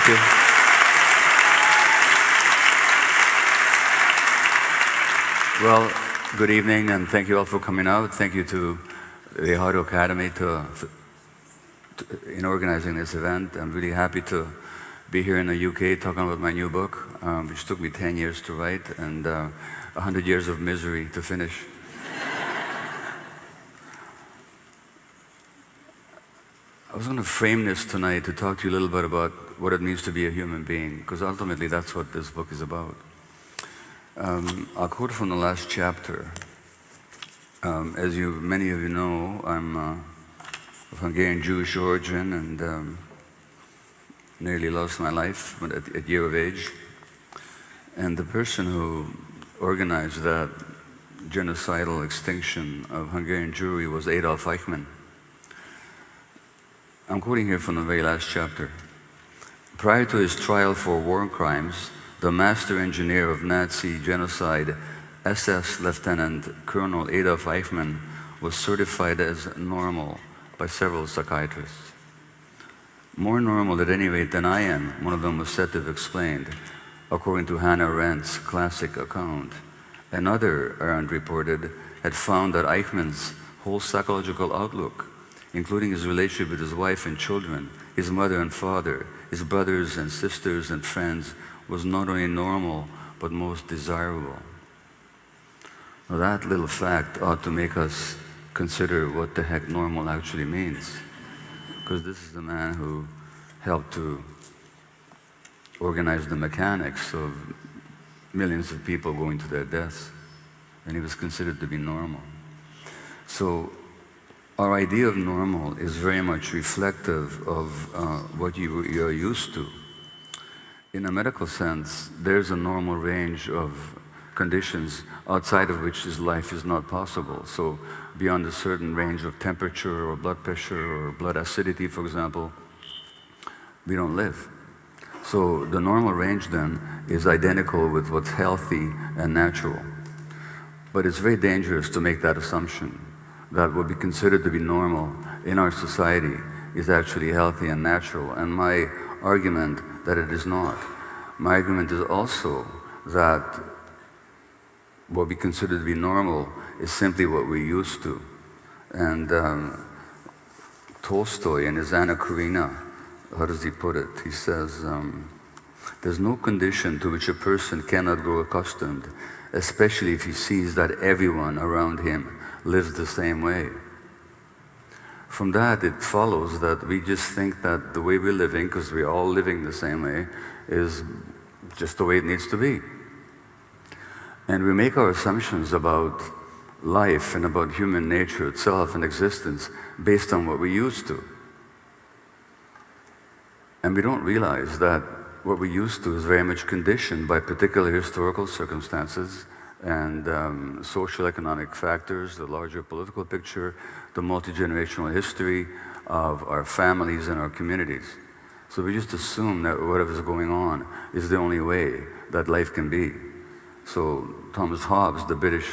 you. Well, good evening, and thank you all for coming out. Thank you to the Heart Academy in organizing this event. I'm really happy to be here in the UK talking about my new book, which took me 10 years to write and 100 years of misery to finish. I was going to frame this tonight to talk to you a little bit about what it means to be a human being, because ultimately that's what this book is about. I'll quote from the last chapter. As many of you know, I'm of Hungarian Jewish origin and nearly lost my life at a year of age. And the person who organized that genocidal extinction of Hungarian Jewry was Adolf Eichmann. I'm quoting here from the very last chapter. Prior to his trial for war crimes, the master engineer of Nazi genocide, SS Lieutenant Colonel Adolf Eichmann, was certified as normal by several psychiatrists. More normal at any rate than I am, one of them was said to have explained, according to Hannah Arendt's classic account. Another, Arendt reported, had found that Eichmann's whole psychological outlook, including his relationship with his wife and children, his mother and father, his brothers and sisters and friends, was not only normal, but most desirable. Now that little fact ought to make us consider what the heck normal actually means. Because this is the man who helped to organize the mechanics of millions of people going to their deaths. And he was considered to be normal. So our idea of normal is very much reflective of what you're used to. In a medical sense, there's a normal range of conditions outside of which this life is not possible. So beyond a certain range of temperature or blood pressure or blood acidity, for example, we don't live. So the normal range then is identical with what's healthy and natural. But it's very dangerous to make that assumption that what we consider to be normal in our society is actually healthy and natural. And my argument that it is not. My argument is also that what we consider to be normal is simply what we're used to. And Tolstoy in his Anna Karenina, how does he put it? He says, there's no condition to which a person cannot grow accustomed, especially if he sees that everyone around him lives the same way. From that, it follows that we just think that the way we're living, because we're all living the same way, is just the way it needs to be. And we make our assumptions about life and about human nature itself and existence based on what we're used to. And we don't realize that what we're used to is very much conditioned by particular historical circumstances and social economic factors, the larger political picture, the multi-generational history of our families and our communities. So we just assume that whatever's going on is the only way that life can be. So Thomas Hobbes, the British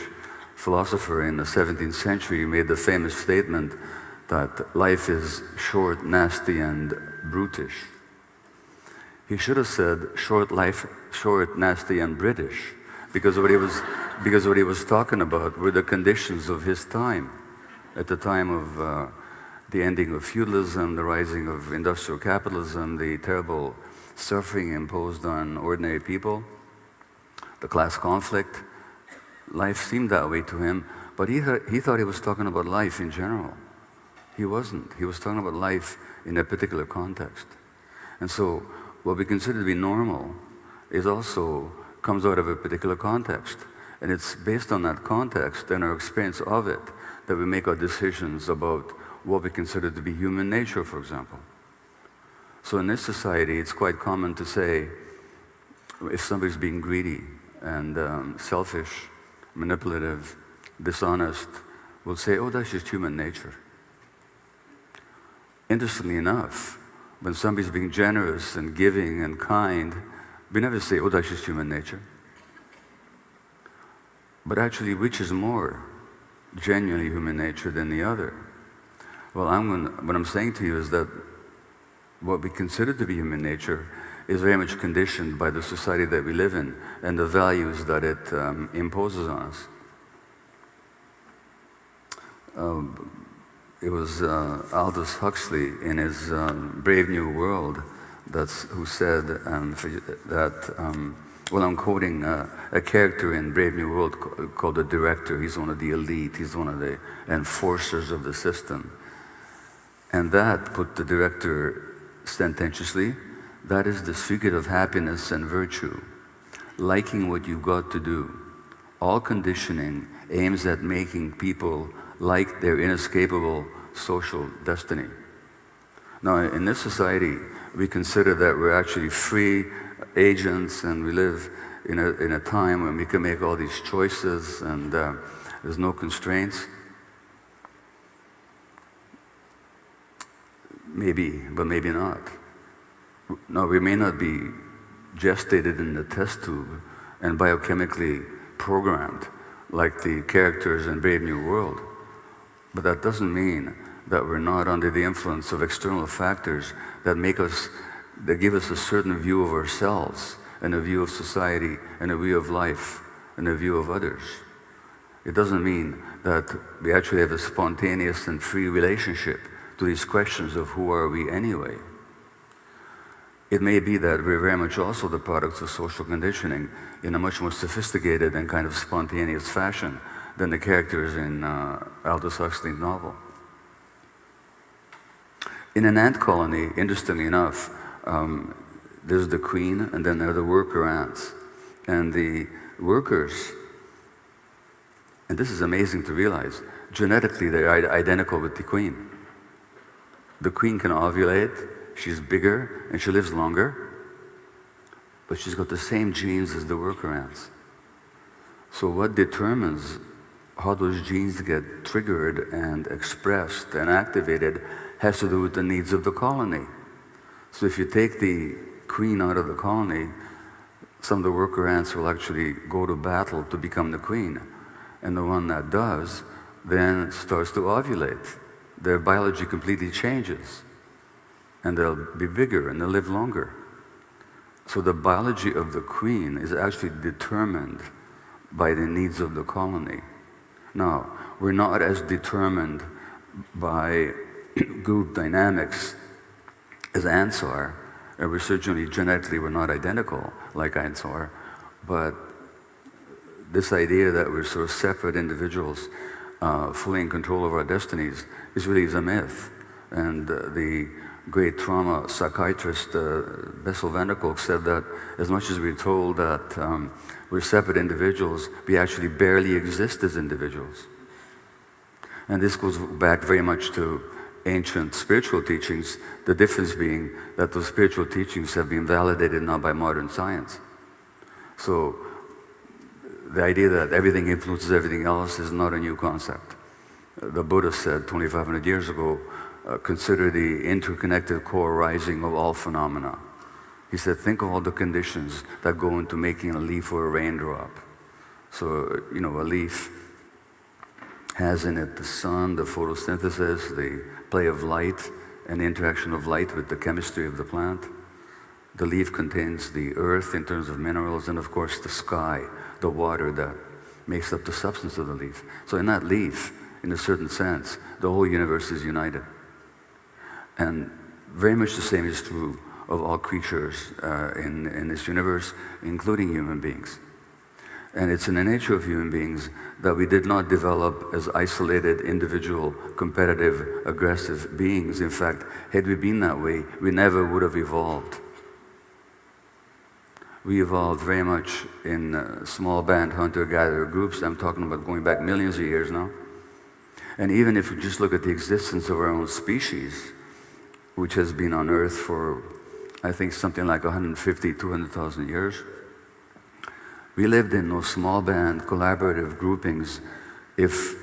philosopher in the 17th century, made the famous statement that life is short, nasty, and brutish. He should have said short life, short, nasty, and British, because what he was talking about were the conditions of his time, at the time of the ending of feudalism, the rising of industrial capitalism, the terrible suffering imposed on ordinary people, the class conflict. Life seemed that way to him, but he thought he was talking about life in general. He wasn't. He was talking about life in a particular context. And so what we consider to be normal is also comes out of a particular context. And it's based on that context and our experience of it that we make our decisions about what we consider to be human nature, for example. So in this society, it's quite common to say, if somebody's being greedy and selfish, manipulative, dishonest, we'll say, oh, that's just human nature. Interestingly enough, when somebody's being generous and giving and kind, we never say, oh, that's just human nature. But actually, which is more genuinely human nature than the other? Well, what I'm saying to you is that what we consider to be human nature is very much conditioned by the society that we live in and the values that it imposes on us. It was Aldous Huxley in his Brave New World who said that, well, I'm quoting a character in Brave New World called the Director. He's one of the elite, he's one of the enforcers of the system. And that, put the Director sententiously, that is the secret of happiness and virtue. Liking what you've got to do. All conditioning aims at making people like their inescapable social destiny. Now, in this society, we consider that we're actually free agents and we live in a time when we can make all these choices and there's no constraints. Maybe, but maybe not. No, we may not be gestated in the test tube and biochemically programmed like the characters in Brave New World. But that doesn't mean that we're not under the influence of external factors that give us a certain view of ourselves and a view of society and a view of life and a view of others. It doesn't mean that we actually have a spontaneous and free relationship to these questions of who are we anyway. It may be that we're very much also the products of social conditioning in a much more sophisticated and kind of spontaneous fashion than the characters in Aldous Huxley's novel. In an ant colony, interestingly enough, there's the queen and then there are the worker ants. And the workers, and this is amazing to realize, genetically they're identical with the queen. The queen can ovulate, she's bigger, and she lives longer, but she's got the same genes as the worker ants. So what determines how those genes get triggered and expressed and activated has to do with the needs of the colony. So if you take the queen out of the colony, some of the worker ants will actually go to battle to become the queen. And the one that does then starts to ovulate. Their biology completely changes. And they'll be bigger and they'll live longer. So the biology of the queen is actually determined by the needs of the colony. Now, we're not as determined by group dynamics as ants are, and we're certainly genetically we're not identical like ants are, but this idea that we're sort of separate individuals fully in control of our destinies is really a myth. And the great trauma psychiatrist Bessel van der Kolk said that as much as we're told that we're separate individuals, we actually barely exist as individuals. And this goes back very much to ancient spiritual teachings, the difference being that those spiritual teachings have been validated now by modern science. So the idea that everything influences everything else is not a new concept. The Buddha said 2,500 years ago, consider the interconnected co-arising of all phenomena. He said, think of all the conditions that go into making a leaf or a raindrop. So, a leaf has in it the sun, the photosynthesis, the play of light, and the interaction of light with the chemistry of the plant. The leaf contains the earth in terms of minerals, and of course the sky, the water that makes up the substance of the leaf. So in that leaf, in a certain sense, the whole universe is united. And very much the same is true of all creatures in this universe, including human beings. And it's in the nature of human beings that we did not develop as isolated, individual, competitive, aggressive beings. In fact, had we been that way, we never would have evolved. We evolved very much in small band hunter-gatherer groups. I'm talking about going back millions of years now. And even if we just look at the existence of our own species, which has been on Earth for, I think, something like 150, 200,000 years, we lived in those small band collaborative groupings if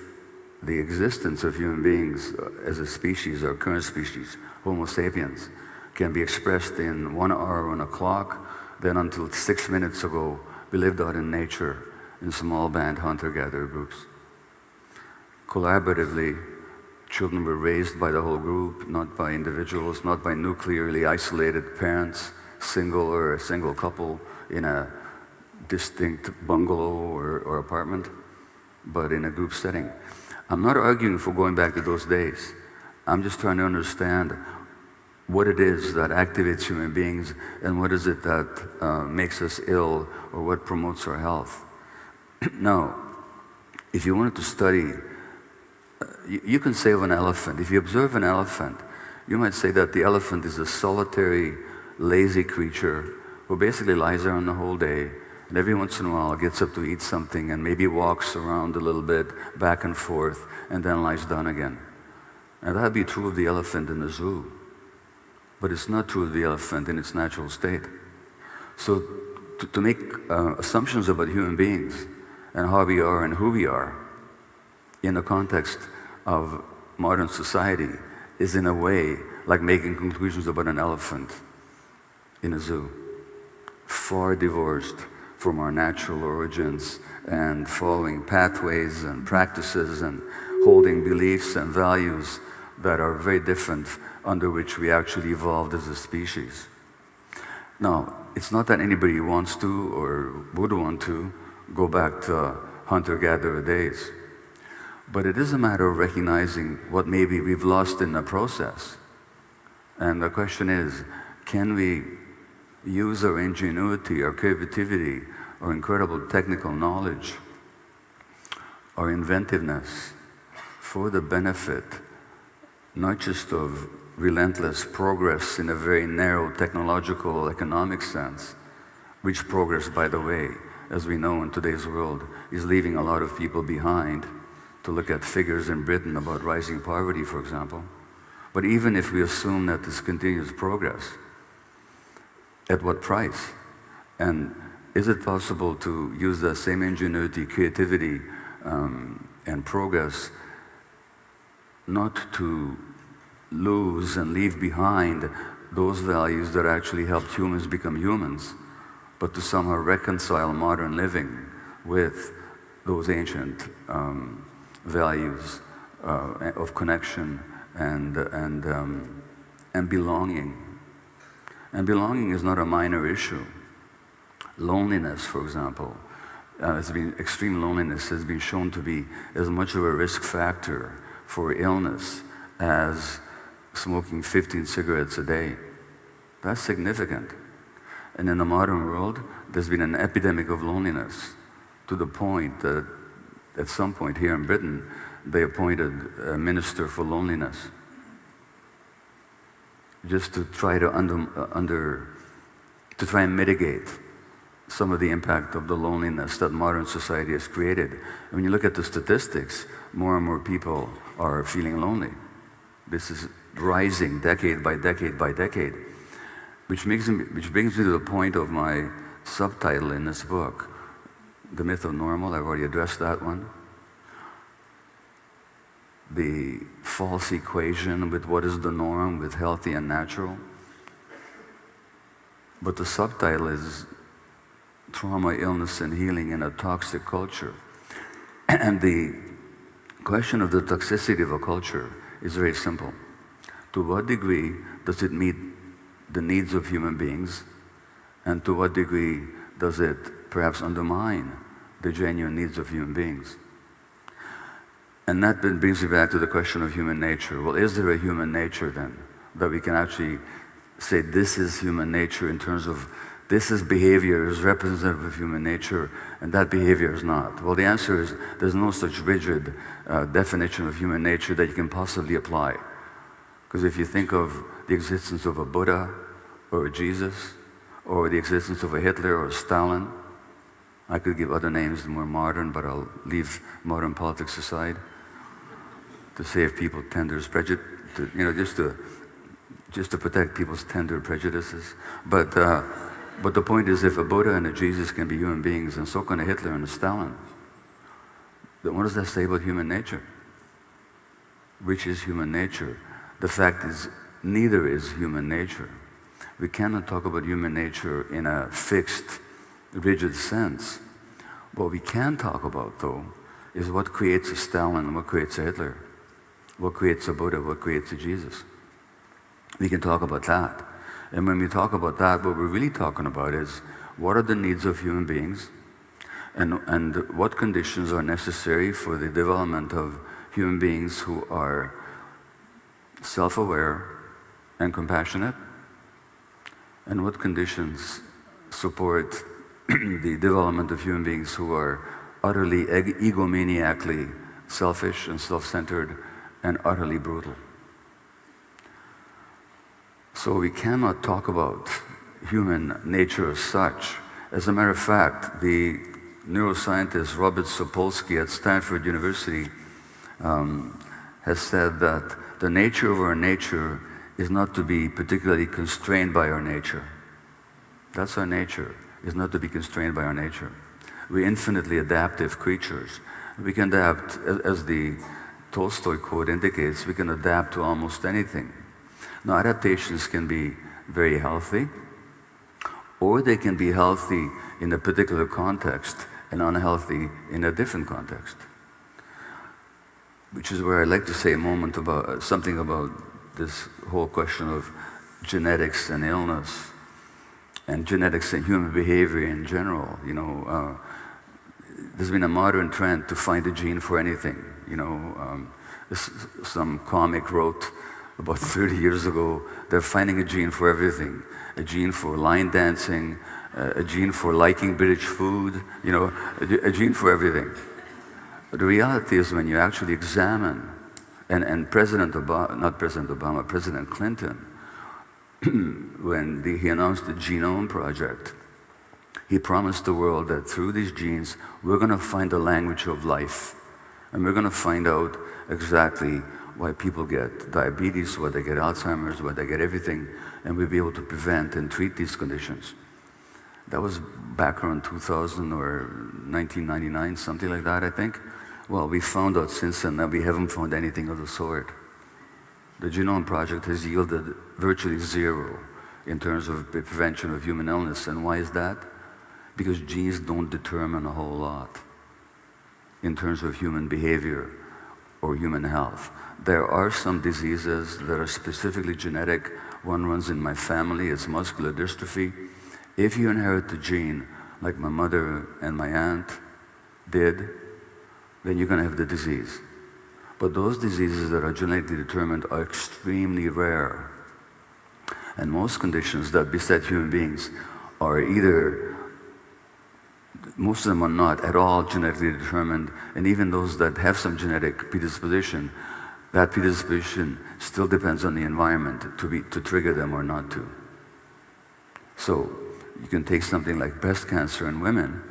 the existence of human beings as a species, our current species, Homo sapiens, can be expressed in 1 hour on a clock, then until 6 minutes ago, we lived out in nature in small band hunter-gatherer groups. Collaboratively, children were raised by the whole group, not by individuals, not by nuclearly isolated parents, single or a single couple in a distinct bungalow or apartment, but in a group setting. I'm not arguing for going back to those days. I'm just trying to understand what it is that activates human beings and what is it that makes us ill or what promotes our health. Now, if you wanted to study, you can say of an elephant, if you observe an elephant, you might say that the elephant is a solitary, lazy creature who basically lies around the whole day and every once in a while gets up to eat something and maybe walks around a little bit, back and forth, and then lies down again. Now that'd be true of the elephant in the zoo, but it's not true of the elephant in its natural state. So to make assumptions about human beings and how we are and who we are in the context of modern society is in a way like making conclusions about an elephant in a zoo, far divorced from our natural origins and following pathways and practices and holding beliefs and values that are very different under which we actually evolved as a species. Now, it's not that anybody wants to or would want to go back to hunter-gatherer days, but it is a matter of recognizing what maybe we've lost in the process. And the question is, can we use our ingenuity, our creativity, our incredible technical knowledge, our inventiveness for the benefit not just of relentless progress in a very narrow technological, economic sense, which progress, by the way, as we know in today's world, is leaving a lot of people behind. To look at figures in Britain about rising poverty, for example. But even if we assume that this continues progress, at what price? And is it possible to use the same ingenuity, creativity, and progress not to lose and leave behind those values that actually helped humans become humans, but to somehow reconcile modern living with those ancient values of connection and belonging. And belonging is not a minor issue. Loneliness, for example, extreme loneliness has been shown to be as much of a risk factor for illness as smoking 15 cigarettes a day. That's significant. And in the modern world, there's been an epidemic of loneliness to the point that at some point here in Britain, they appointed a minister for loneliness, just to try to try and mitigate some of the impact of the loneliness that modern society has created. And when you look at the statistics, more and more people are feeling lonely. This is rising decade by decade by decade, which brings me to the point of my subtitle in this book, The Myth of Normal. I've already addressed that one. The false equation with what is the norm with healthy and natural. But the subtitle is Trauma, Illness, and Healing in a Toxic Culture. And the question of the toxicity of a culture is very simple. To what degree does it meet the needs of human beings? And to what degree does it perhaps undermine the genuine needs of human beings? And that then brings me back to the question of human nature. Well, is there a human nature then that we can actually say this is human nature in terms of this is behavior is representative of human nature and that behavior is not? Well, the answer is there's no such rigid definition of human nature that you can possibly apply. Because if you think of the existence of a Buddha or a Jesus or the existence of a Hitler or a Stalin, I could give other names more modern, but I'll leave modern politics aside to save people tender prejudice, just to protect people's tender prejudices. But the point is, if a Buddha and a Jesus can be human beings, and so can a Hitler and a Stalin, then what does that say about human nature? Which is human nature? The fact is, neither is human nature. We cannot talk about human nature in a fixed, rigid sense. What we can talk about, though, is what creates a Stalin and what creates a Hitler. What creates a Buddha? What creates a Jesus? We can talk about that. And when we talk about that, what we're really talking about is what are the needs of human beings and what conditions are necessary for the development of human beings who are self-aware and compassionate, and what conditions support the development of human beings who are utterly egomaniacally selfish and self-centered and utterly brutal. So we cannot talk about human nature as such. As a matter of fact, the neuroscientist Robert Sapolsky at Stanford University has said that the nature of our nature is not to be particularly constrained by our nature. That's our nature, is not to be constrained by our nature. We're infinitely adaptive creatures. We can adapt, as the Tolstoy quote indicates, we can adapt to almost anything. Now, adaptations can be very healthy, or they can be healthy in a particular context and unhealthy in a different context. Which is where I'd like to say a moment about something about this whole question of genetics and illness, and genetics and human behavior in general. You know, there's been a modern trend to find a gene for anything. You know, some comic wrote about 30 years ago, they're finding a gene for everything. A gene for line dancing, a gene for liking British food, you know, a gene for everything. But the reality is when you actually examine, and President Clinton, when he announced the Genome Project, he promised the world that through these genes, we're going to find the language of life. And we're going to find out exactly why people get diabetes, why they get Alzheimer's, why they get everything, and we'll be able to prevent and treat these conditions. That was back around 2000 or 1999, something like that, I think. Well, we found out since then that we haven't found anything of the sort. The Genome Project has yielded virtually zero in terms of the prevention of human illness. And why is that? Because genes don't determine a whole lot in terms of human behavior or human health. There are some diseases that are specifically genetic. One runs in my family, it's muscular dystrophy. If you inherit the gene, like my mother and my aunt did, then you're going to have the disease. But those diseases that are genetically determined are extremely rare. And most conditions that beset human beings are either, most of them are not at all genetically determined, and even those that have some genetic predisposition, that predisposition still depends on the environment to trigger them or not to. So you can take something like breast cancer in women,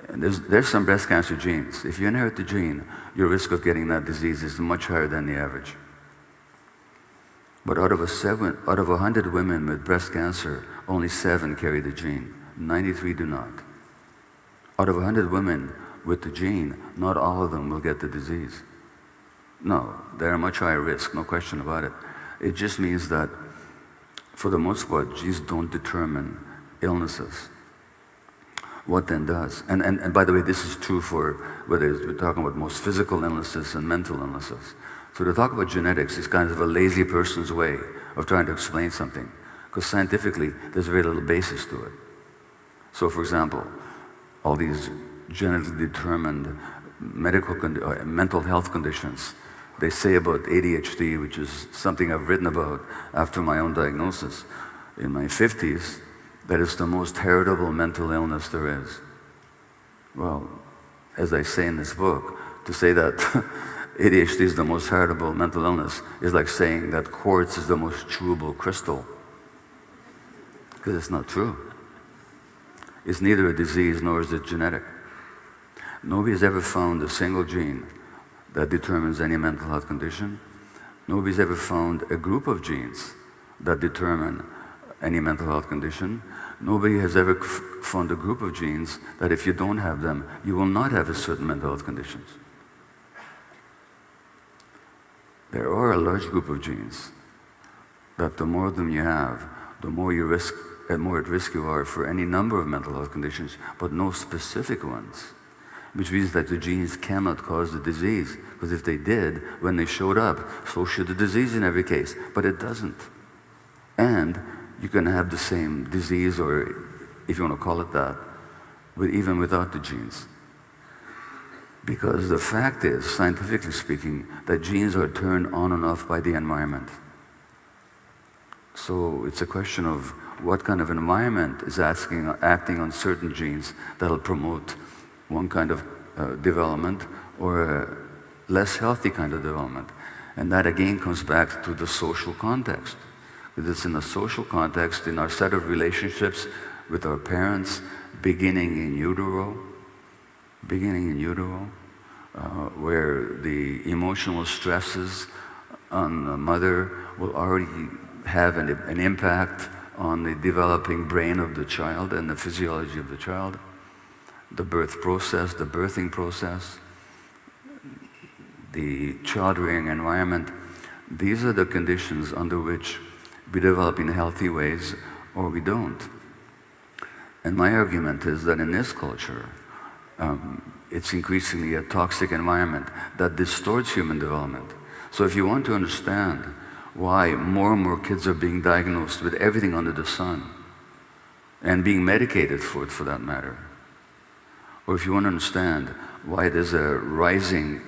and there's some breast cancer genes. If you inherit the gene, your risk of getting that disease is much higher than the average. But out of 100 women with breast cancer, only 7 carry the gene. 93 do not. Out of 100 women with the gene, not all of them will get the disease. No, they're a much higher risk, no question about it. It just means that, for the most part, genes don't determine illnesses. What then does? And by the way, this is true for whether we're talking about most physical illnesses and mental illnesses. So to talk about genetics is kind of a lazy person's way of trying to explain something, because scientifically, there's very little basis to it. So for example, all these genetically determined mental health conditions, they say about ADHD, which is something I've written about after my own diagnosis in my 50s, that it's the most heritable mental illness there is. Well, as I say in this book, to say that ADHD is the most heritable mental illness is like saying that quartz is the most chewable crystal, because it's not true. It's neither a disease nor is it genetic. Nobody's ever found a single gene that determines any mental health condition. Nobody's ever found a group of genes that determine any mental health condition. Nobody has ever found a group of genes that if you don't have them, you will not have a certain mental health conditions. There are a large group of genes that the more of them you have, the more at risk you are for any number of mental health conditions, but no specific ones. which means that the genes cannot cause the disease, because if they did, when they showed up, so should the disease in every case, but it doesn't. And you can have the same disease, or if you want to call it that, but even without the genes. Because the fact is, scientifically speaking, that genes are turned on and off by the environment. So it's a question of what kind of environment is acting on certain genes that'll promote one kind of development or a less healthy kind of development. And that again comes back to the social context. It's in a social context, in our set of relationships with our parents, beginning in utero, where the emotional stresses on the mother will already have an impact on the developing brain of the child and the physiology of the child, the birth process, the birthing process, the child-rearing environment. These are the conditions under which we develop in healthy ways or we don't. And my argument is that in this culture, it's increasingly a toxic environment that distorts human development. So if you want to understand why more and more kids are being diagnosed with everything under the sun and being medicated for it, for that matter, or if you want to understand why there's a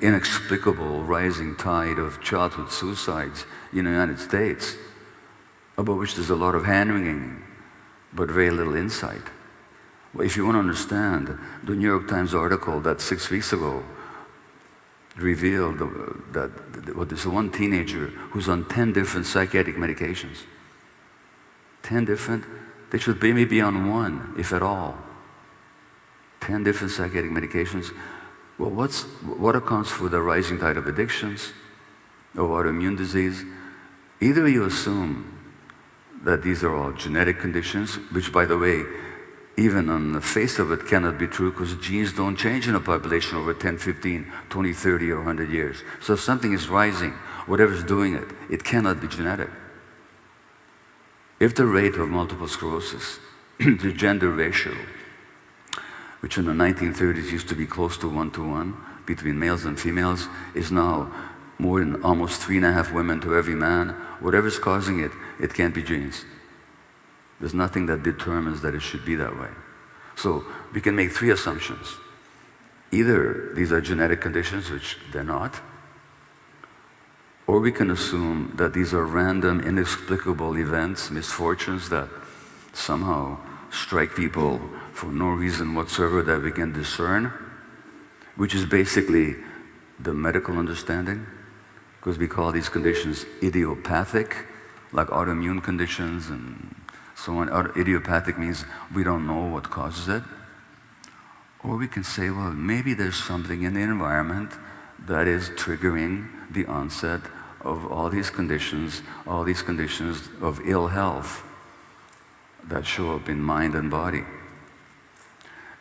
inexplicable rising tide of childhood suicides in the United States, about which there's a lot of hand-wringing, but very little insight. Well, if you want to understand, the New York Times article that 6 weeks ago revealed that there's one teenager who's on 10 different psychiatric medications. 10 different? They should maybe be on one, if at all. 10 different psychiatric medications. Well, what accounts for the rising tide of addictions, of autoimmune disease? Either you assume that these are all genetic conditions, which, by the way, even on the face of it cannot be true, because genes don't change in a population over 10, 15, 20, 30, or 100 years. So if something is rising, whatever's doing it, it cannot be genetic. If the rate of multiple sclerosis, the gender ratio, which in the 1930s used to be close to 1-to-1 between males and females, is now more than almost 3.5 women to every man, whatever's causing it, it can't be genes. There's nothing that determines that it should be that way. So we can make 3 assumptions. Either these are genetic conditions, which they're not, or we can assume that these are random, inexplicable events, misfortunes that somehow strike people for no reason whatsoever that we can discern, which is basically the medical understanding, because we call these conditions idiopathic, like autoimmune conditions and so on. Idiopathic means we don't know what causes it. Or we can say, well, maybe there's something in the environment that is triggering the onset of all these conditions of ill health that show up in mind and body.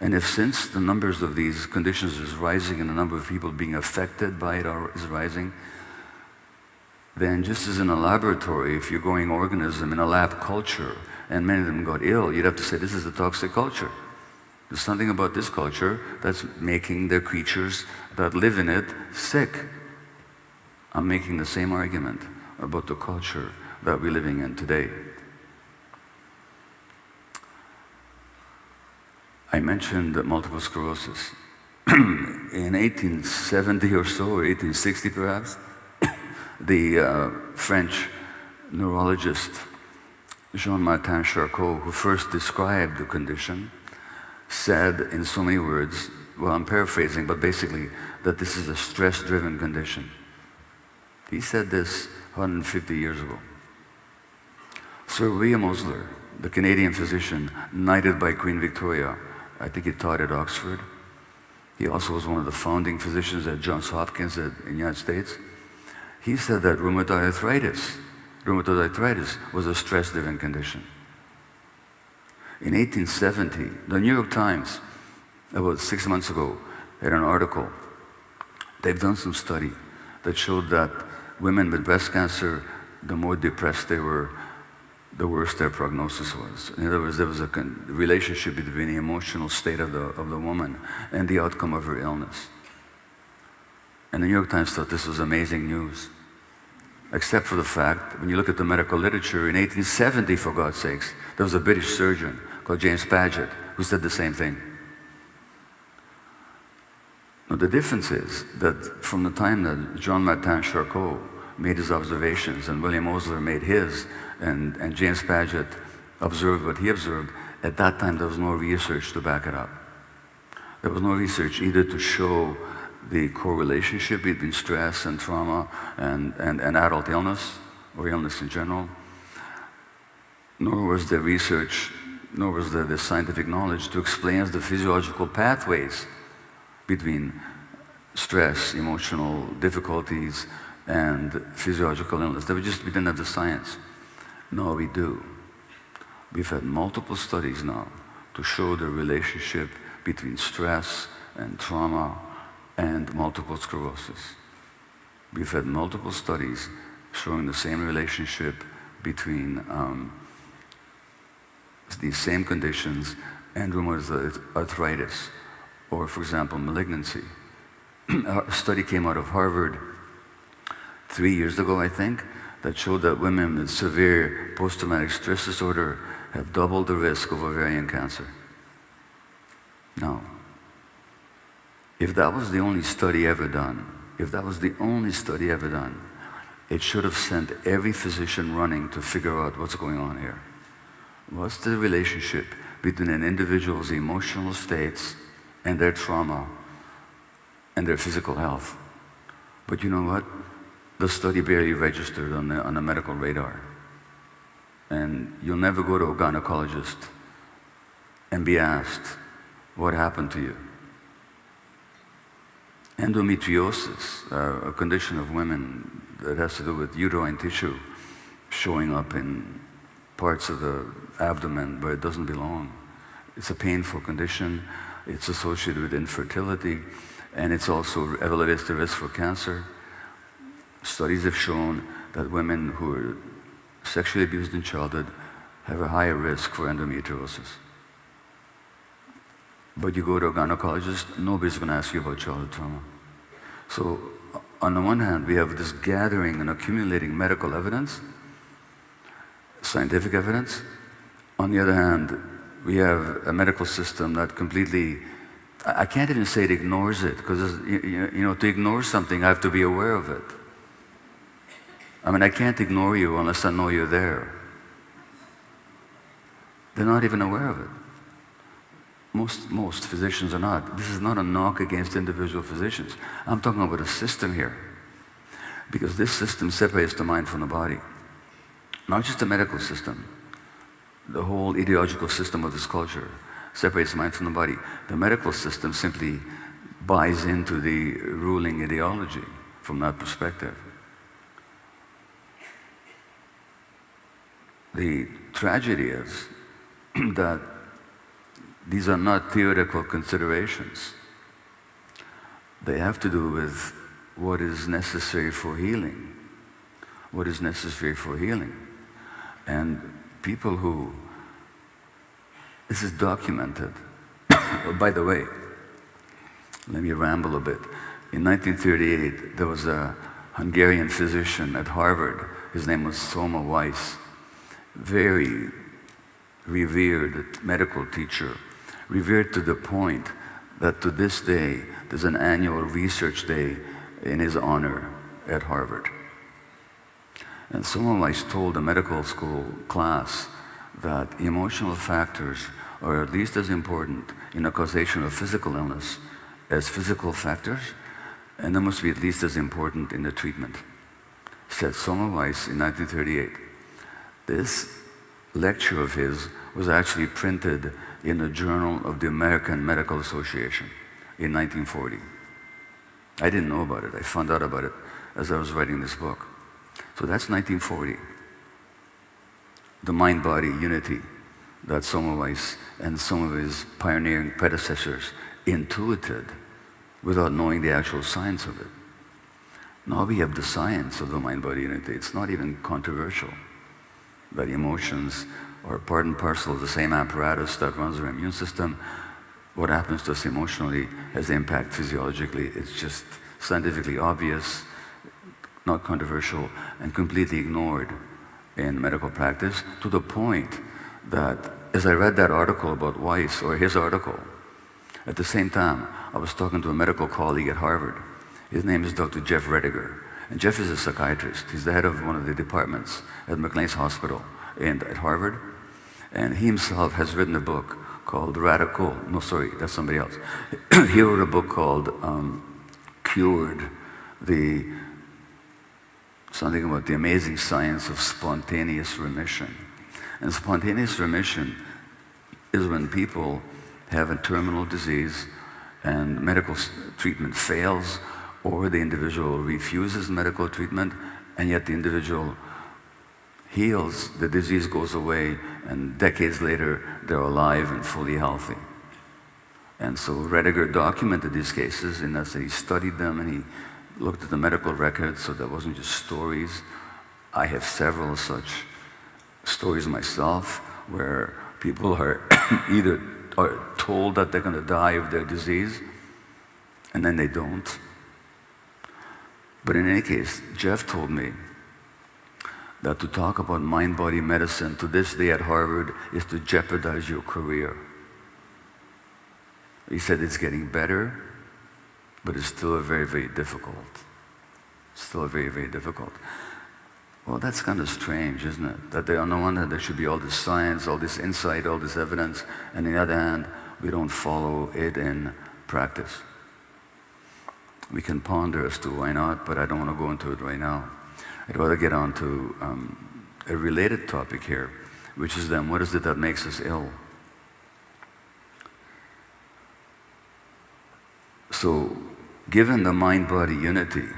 And if, since the numbers of these conditions is rising and the number of people being affected by it is rising, then just as in a laboratory, if you're growing organism in a lab culture and many of them got ill, you'd have to say this is a toxic culture. There's something about this culture that's making the creatures that live in it sick. I'm making the same argument about the culture that we're living in today. I mentioned multiple sclerosis. In 1870 or so, or 1860 perhaps, the French neurologist Jean Martin Charcot, who first described the condition, said in so many words, well, I'm paraphrasing, but basically, that this is a stress-driven condition. He said this 150 years ago. Sir William Osler, the Canadian physician knighted by Queen Victoria, I think he taught at Oxford. He also was one of the founding physicians at Johns Hopkins in the United States. He said that rheumatoid arthritis was a stress-driven condition. In 1870, the New York Times, about 6 months ago, had an article. They've done some study that showed that women with breast cancer, the more depressed they were, the worse their prognosis was. In other words, there was a relationship between the emotional state of the woman and the outcome of her illness. And the New York Times thought this was amazing news. Except for the fact, when you look at the medical literature, in 1870, for God's sakes, there was a British surgeon called James Paget who said the same thing. Now, the difference is that from the time that Jean Martin Charcot made his observations and William Osler made his, and James Paget observed what he observed, at that time there was no research to back it up. There was no research either to show the correlationship between stress and trauma and adult illness, or illness in general, nor was there research, nor was there the scientific knowledge to explain the physiological pathways between stress, emotional difficulties, and physiological illness. We didn't have the science. No, we do. We've had multiple studies now to show the relationship between stress and trauma and multiple sclerosis. We've had multiple studies showing the same relationship between these same conditions and rheumatoid arthritis, or for example, malignancy. A study came out of Harvard 3 years ago, I think, that showed that women with severe post-traumatic stress disorder have double the risk of ovarian cancer. Now, if that was the only study ever done, it should have sent every physician running to figure out what's going on here. What's the relationship between an individual's emotional states and their trauma and their physical health? But you know what? The study barely registered on the medical radar. And you'll never go to a gynecologist and be asked, what happened to you? Endometriosis, a condition of women that has to do with uterine tissue showing up in parts of the abdomen where it doesn't belong. It's a painful condition. It's associated with infertility, and it's also elevates the risk for cancer. Studies have shown that women who are sexually abused in childhood have a higher risk for endometriosis. But you go to a gynecologist, nobody's going to ask you about childhood trauma. So, on the one hand, we have this gathering and accumulating medical evidence, scientific evidence. On the other hand, we have a medical system that completely, I can't even say it ignores it, because to ignore something, I have to be aware of it. I mean, I can't ignore you unless I know you're there. They're not even aware of it. Most physicians are not. This is not a knock against individual physicians. I'm talking about a system here. Because this system separates the mind from the body. Not just the medical system. The whole ideological system of this culture separates the mind from the body. The medical system simply buys into the ruling ideology from that perspective. The tragedy is that these are not theoretical considerations. They have to do with what is necessary for healing. What is necessary for healing. And people who, this is documented. Oh, by the way, let me ramble a bit. In 1938, there was a Hungarian physician at Harvard. His name was Soma Weiss. Very revered medical teacher, revered to the point that to this day there's an annual research day in his honor at Harvard. And Soma Weiss told a medical school class that emotional factors are at least as important in the causation of physical illness as physical factors, and they must be at least as important in the treatment, said Soma Weiss in 1938. This lecture of his was actually printed in the Journal of the American Medical Association in 1940. I didn't know about it. I found out about it as I was writing this book. So that's 1940. The mind-body unity that Soma Weiss and some of his pioneering predecessors intuited without knowing the actual science of it. Now we have the science of the mind-body unity. It's not even controversial. that emotions are part and parcel of the same apparatus that runs our immune system. What happens to us emotionally has impact physiologically. It's just scientifically obvious, not controversial, and completely ignored in medical practice, to the point that as I read that article about Weiss, or his article, at the same time, I was talking to a medical colleague at Harvard. His name is Dr. Jeff Rediger. And Jeff is a psychiatrist. He's the head of one of the departments at McLean's Hospital at Harvard. And he himself has written a book called that's somebody else. He wrote a book called Cured, something about the amazing science of spontaneous remission. And spontaneous remission is when people have a terminal disease and medical treatment fails, or the individual refuses medical treatment, and yet the individual heals, the disease goes away, and decades later, they're alive and fully healthy. And so Rediger documented these cases in that he studied them and he looked at the medical records, so that wasn't just stories. I have several such stories myself where people are either are told that they're going to die of their disease, and then they don't. But in any case, Jeff told me that to talk about mind-body medicine to this day at Harvard is to jeopardize your career. He said it's getting better, but it's still very, very difficult. Still very, very difficult. Well, that's kind of strange, isn't it? That on the one hand, there should be all this science, all this insight, all this evidence, and on the other hand, we don't follow it in practice. We can ponder as to why not, but I don't want to go into it right now. I'd rather get on to a related topic here, which is then, what is it that makes us ill? So, given the mind-body unity,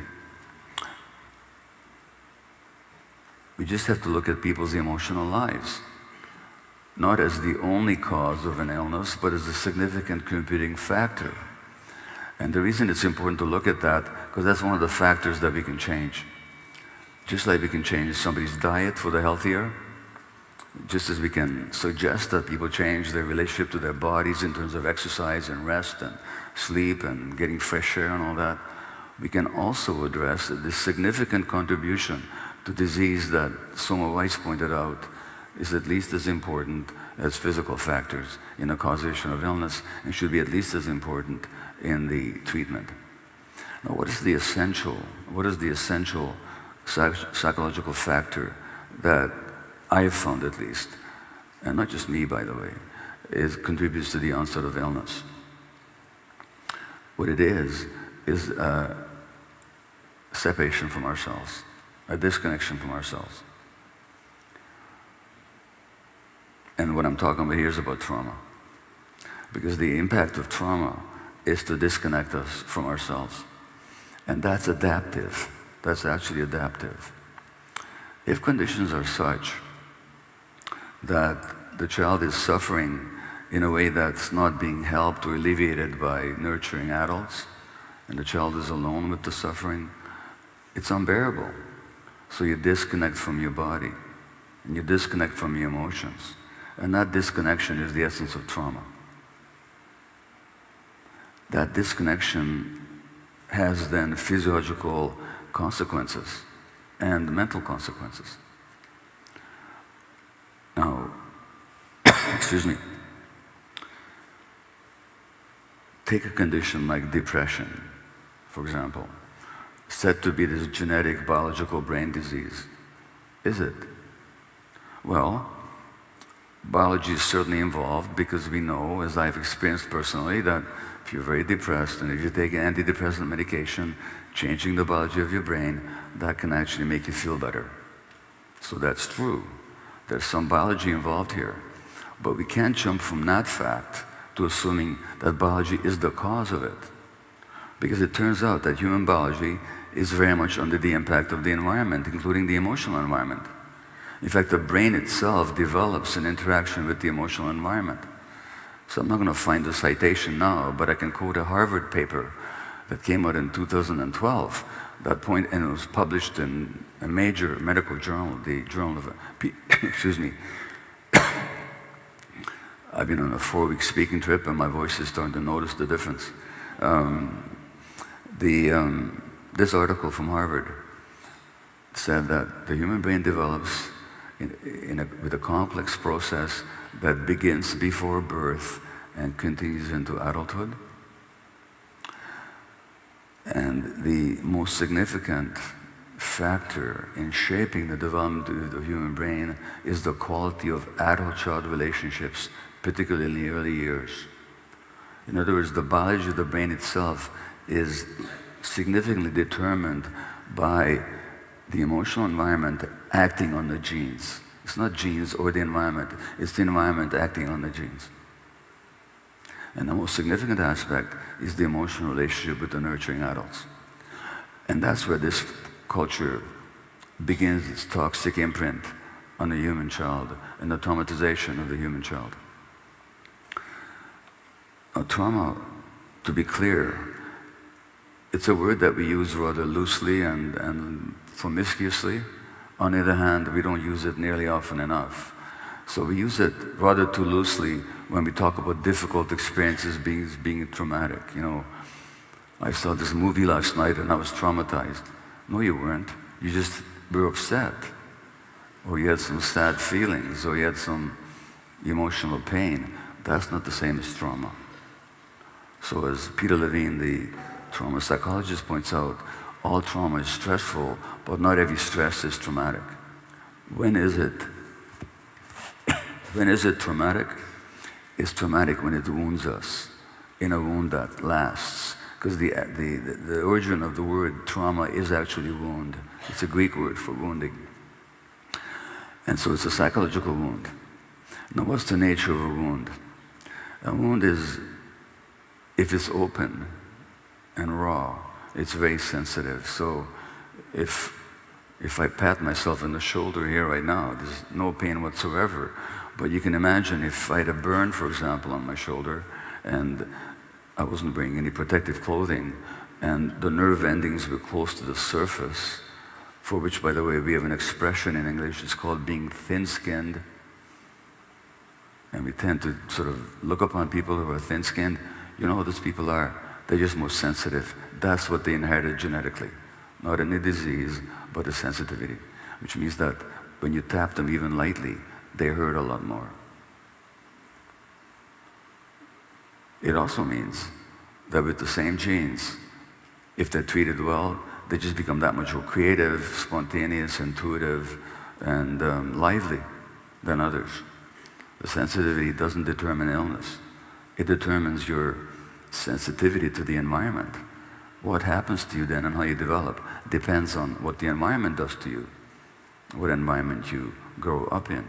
we just have to look at people's emotional lives, not as the only cause of an illness, but as a significant contributing factor. And the reason it's important to look at that, because that's one of the factors that we can change. Just like we can change somebody's diet for the healthier, just as we can suggest that people change their relationship to their bodies in terms of exercise and rest and sleep and getting fresh air and all that, we can also address this significant contribution to disease that Soma Weiss pointed out is at least as important as physical factors in the causation of illness, and should be at least as important in the treatment. Now, what is the essential psychological factor that I've found, at least, and not just me, by the way, contributes to the onset of illness? What it is separation from ourselves, a disconnection from ourselves. And what I'm talking about here is about trauma. Because the impact of trauma is to disconnect us from ourselves. And that's adaptive. That's actually adaptive. If conditions are such that the child is suffering in a way that's not being helped or alleviated by nurturing adults, and the child is alone with the suffering, it's unbearable. So you disconnect from your body, and you disconnect from your emotions. And that disconnection is the essence of trauma. That disconnection has then physiological consequences and mental consequences. Now, excuse me, take a condition like depression, for example, said to be this genetic biological brain disease. Is it? Well, biology is certainly involved, because we know, as I've experienced personally, that if you're very depressed and if you take an antidepressant medication, changing the biology of your brain, that can actually make you feel better. So that's true. There's some biology involved here. But we can't jump from that fact to assuming that biology is the cause of it. Because it turns out that human biology is very much under the impact of the environment, including the emotional environment. In fact, the brain itself develops in interaction with the emotional environment. So I'm not going to find the citation now, but I can quote a Harvard paper that came out in 2012. That point, and it was published in a major medical journal, the Journal of, excuse me. I've been on a 4-week speaking trip, and my voice is starting to notice the difference. This article from Harvard said that the human brain develops with a complex process that begins before birth and continues into adulthood. And the most significant factor in shaping the development of the human brain is the quality of adult-child relationships, particularly in the early years. In other words, the biology of the brain itself is significantly determined by the emotional environment acting on the genes. It's not genes or the environment, it's the environment acting on the genes. And the most significant aspect is the emotional relationship with the nurturing adults. And that's where this culture begins its toxic imprint on the human child and the traumatization of the human child. Now, trauma, to be clear, it's a word that we use rather loosely and promiscuously. On the other hand, we don't use it nearly often enough. So we use it rather too loosely when we talk about difficult experiences being traumatic. You know, I saw this movie last night and I was traumatized. No, you weren't. You just were upset. Or you had some sad feelings, or you had some emotional pain. That's not the same as trauma. So as Peter Levine, the trauma psychologist, points out, all trauma is stressful, but not every stress is traumatic. When is it? When is it traumatic? It's traumatic when it wounds us in a wound that lasts. Because the origin of the word trauma is actually wound. It's a Greek word for wounding. And so it's a psychological wound. Now, what's the nature of a wound? A wound is, if it's open and raw, it's very sensitive. So if I pat myself on the shoulder here right now, there's no pain whatsoever. But you can imagine if I had a burn, for example, on my shoulder, and I wasn't wearing any protective clothing, and the nerve endings were close to the surface, for which, by the way, we have an expression in English, it's called being thin-skinned. And we tend to sort of look upon people who are thin-skinned. You know who those people are? They're just more sensitive. That's what they inherited genetically. Not any disease, but a sensitivity. Which means that when you tap them even lightly, they hurt a lot more. It also means that with the same genes, if they're treated well, they just become that much more creative, spontaneous, intuitive, and lively than others. The sensitivity doesn't determine illness. It determines your sensitivity to the environment. What happens to you then and how you develop depends on what the environment does to you, what environment you grow up in.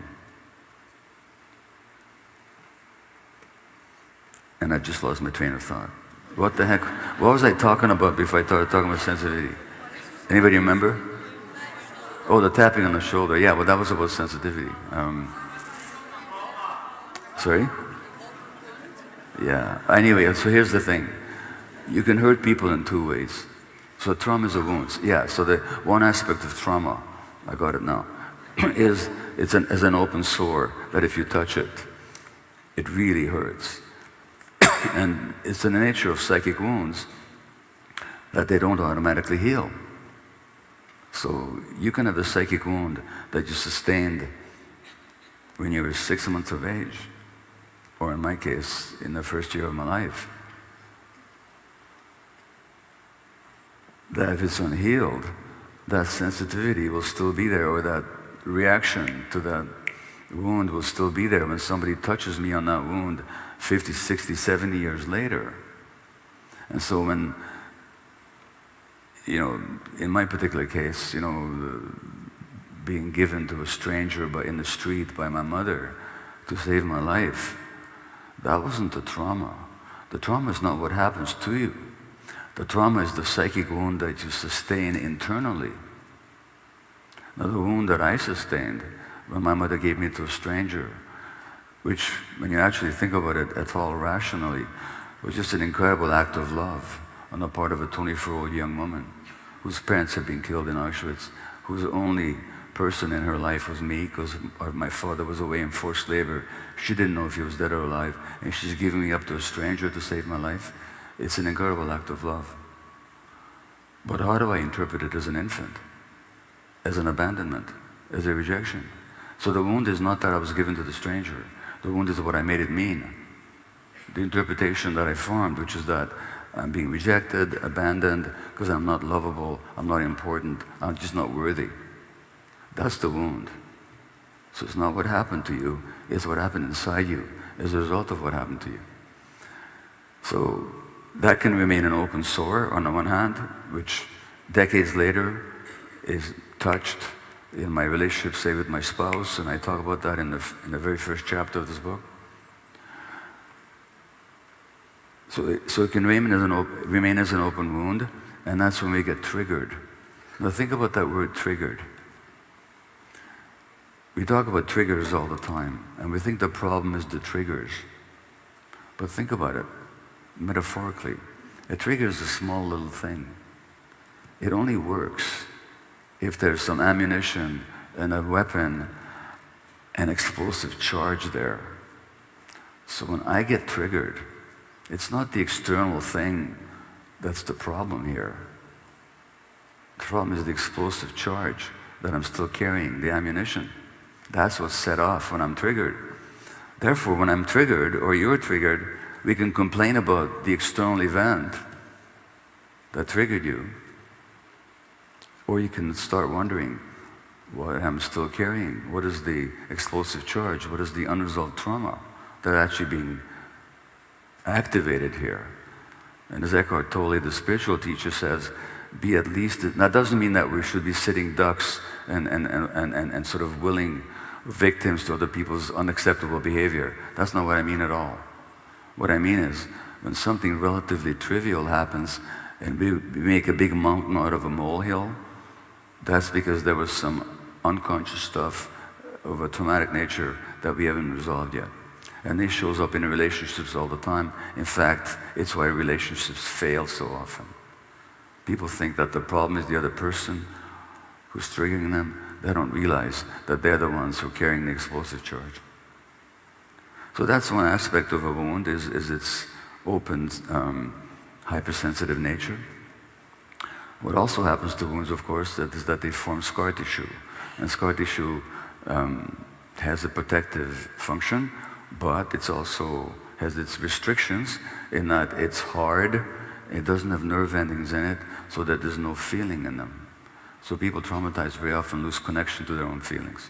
And I just lost my train of thought. What the heck? What was I talking about before I started talking about sensitivity? Anybody remember? Oh, the tapping on the shoulder. Yeah, well, that was about sensitivity. Sorry? Yeah. Anyway, so here's the thing. You can hurt people in two ways. So trauma is a wound. Yeah, so the one aspect of trauma, I got it now, is it's as an open sore that if you touch it, it really hurts. And it's in the nature of psychic wounds that they don't automatically heal. So you can have a psychic wound that you sustained when you were 6 months of age, or in my case, in the first year of my life. That if it's unhealed, that sensitivity will still be there, or that reaction to that wound will still be there when somebody touches me on that wound 50, 60, 70 years later. And so when, you know, in my particular case, you know, being given to a stranger in the street by my mother to save my life, that wasn't the trauma. The trauma is not what happens to you. The trauma is the psychic wound that you sustain internally. Now, the wound that I sustained when my mother gave me to a stranger, which, when you actually think about it at all rationally, was just an incredible act of love. on the part of a 24-year-old young woman whose parents had been killed in Auschwitz, whose only person in her life was me because my father was away in forced labor. She didn't know if he was dead or alive, and she's giving me up to a stranger to save my life. It's an incredible act of love. But how do I interpret it as an infant? As an abandonment? As a rejection? So the wound is not that I was given to the stranger. The wound is what I made it mean. The interpretation that I formed, which is that I'm being rejected, abandoned, because I'm not lovable, I'm not important, I'm just not worthy. That's the wound. So it's not what happened to you, it's what happened inside you as a result of what happened to you. So that can remain an open sore on the one hand, which decades later is touched in my relationship, say, with my spouse, and I talk about that in the very first chapter of this book. So it can remain as an open wound, and that's when we get triggered. Now think about that word, triggered. We talk about triggers all the time, and we think the problem is the triggers. But think about it, metaphorically. A trigger is a small little thing. It only works if there's some ammunition and a weapon and explosive charge there. So when I get triggered, it's not the external thing that's the problem here. The problem is the explosive charge that I'm still carrying, the ammunition. That's what's set off when I'm triggered. Therefore, when I'm triggered, or you're triggered, we can complain about the external event that triggered you. Or you can start wondering what I'm still carrying. What is the explosive charge? What is the unresolved trauma that's actually being activated here? And as Eckhart Tolle, the spiritual teacher, says, be at least, that doesn't mean that we should be sitting ducks and sort of willing victims to other people's unacceptable behavior. That's not what I mean at all. What I mean is, when something relatively trivial happens and we make a big mountain out of a molehill, that's because there was some unconscious stuff of a traumatic nature that we haven't resolved yet. And this shows up in relationships all the time. In fact, it's why relationships fail so often. People think that the problem is the other person who's triggering them. They don't realize that they're the ones who are carrying the explosive charge. So that's one aspect of a wound, is its open, hypersensitive nature. What also happens to wounds, of course, is that they form scar tissue. And scar tissue has a protective function, but it also has its restrictions in that it's hard, it doesn't have nerve endings in it, so that there's no feeling in them. So people traumatized very often lose connection to their own feelings.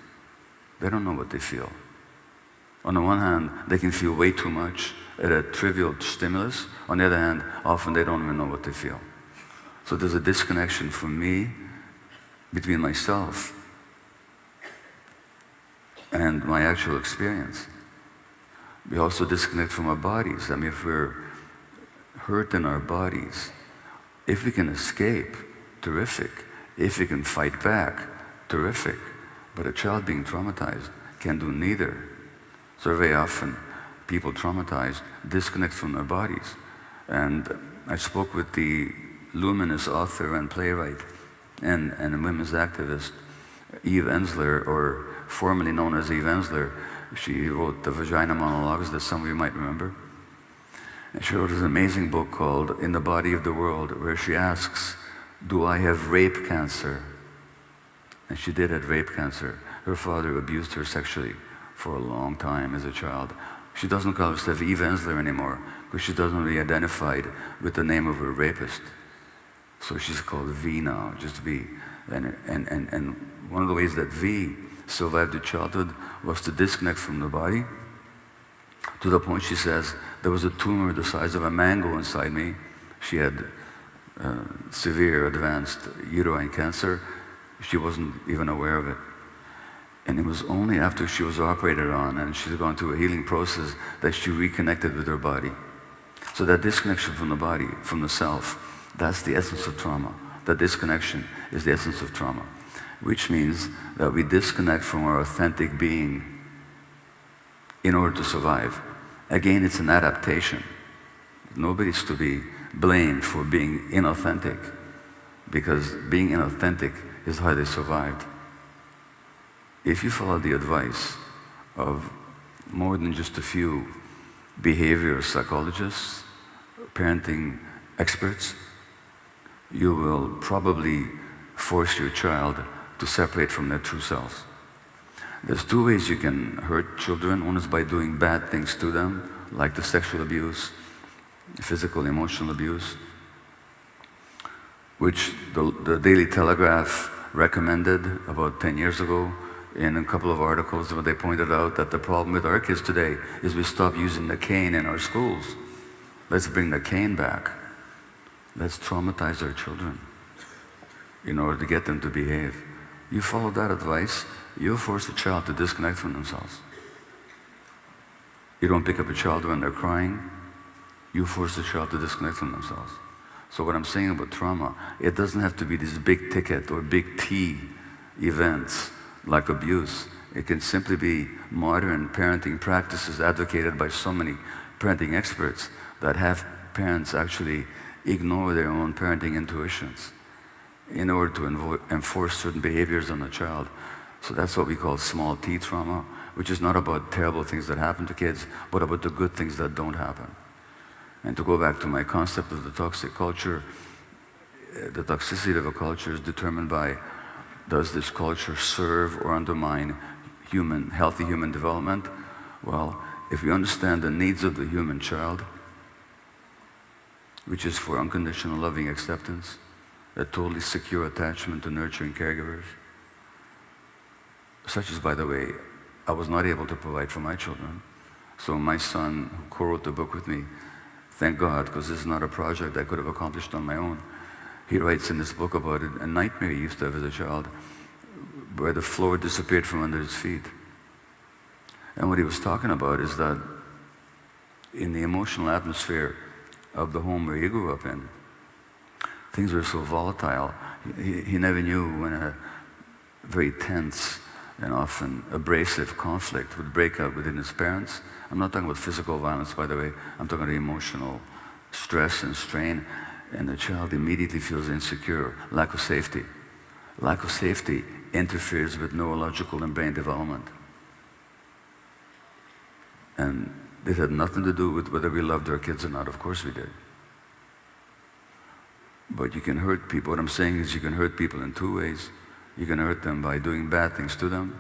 They don't know what they feel. On the one hand, they can feel way too much at a trivial stimulus. On the other hand, often they don't even know what they feel. So there's a disconnection from me, between myself and my actual experience. We also disconnect from our bodies. I mean, if we're hurt in our bodies, if we can escape, terrific. If we can fight back, terrific. But a child being traumatized can do neither. So very often, people traumatized disconnect from their bodies. And I spoke with the luminous author and playwright and women's activist, Eve Ensler, or formerly known as Eve Ensler. She wrote the Vagina Monologues that some of you might remember. And she wrote this amazing book called In the Body of the World, where she asks, do I have rape cancer? And she did have rape cancer. Her father abused her sexually for a long time as a child. She doesn't call herself Eve Ensler anymore because she doesn't really identify with the name of her rapist. So she's called V now, just V. And one of the ways that V survived her childhood was to disconnect from the body, to the point, she says, there was a tumor the size of a mango inside me. She had severe advanced uterine cancer. She wasn't even aware of it. And it was only after she was operated on and she's gone through a healing process that she reconnected with her body. So that disconnection from the body, from the self, that's the essence of trauma. That disconnection is the essence of trauma, which means that we disconnect from our authentic being in order to survive. Again, it's an adaptation. Nobody's to be blamed for being inauthentic, because being inauthentic is how they survived. If you follow the advice of more than just a few behavior psychologists, parenting experts, you will probably force your child to separate from their true selves. There's two ways you can hurt children. One is by doing bad things to them, like the sexual abuse, physical, emotional abuse, which the Daily Telegraph recommended about 10 years ago in a couple of articles where they pointed out that the problem with our kids today is we stop using the cane in our schools. Let's bring the cane back. Let's traumatize our children in order to get them to behave. You follow that advice, you'll force a child to disconnect from themselves. You don't pick up a child when they're crying, you force the child to disconnect from themselves. So what I'm saying about trauma, it doesn't have to be these big ticket or big T events like abuse. It can simply be modern parenting practices advocated by so many parenting experts that have parents actually ignore their own parenting intuitions in order to enforce certain behaviors on the child. So that's what we call small T trauma, which is not about terrible things that happen to kids, but about the good things that don't happen. And to go back to my concept of the toxic culture, the toxicity of a culture is determined by, does this culture serve or undermine healthy human development? Well, if we understand the needs of the human child, which is for unconditional loving acceptance, a totally secure attachment to nurturing caregivers, such as, by the way, I was not able to provide for my children. So my son, who co-wrote the book with me, thank God, because this is not a project I could have accomplished on my own. He writes in this book about a nightmare he used to have as a child, where the floor disappeared from under his feet. And what he was talking about is that in the emotional atmosphere of the home where he grew up in, things were so volatile. He never knew when a very tense and often abrasive conflict would break out within his parents. I'm not talking about physical violence, by the way. I'm talking about emotional stress and strain, and the child immediately feels insecure, lack of safety. Lack of safety interferes with neurological and brain development. And this had nothing to do with whether we loved our kids or not. Of course we did. But you can hurt people. What I'm saying is you can hurt people in two ways. You can hurt them by doing bad things to them,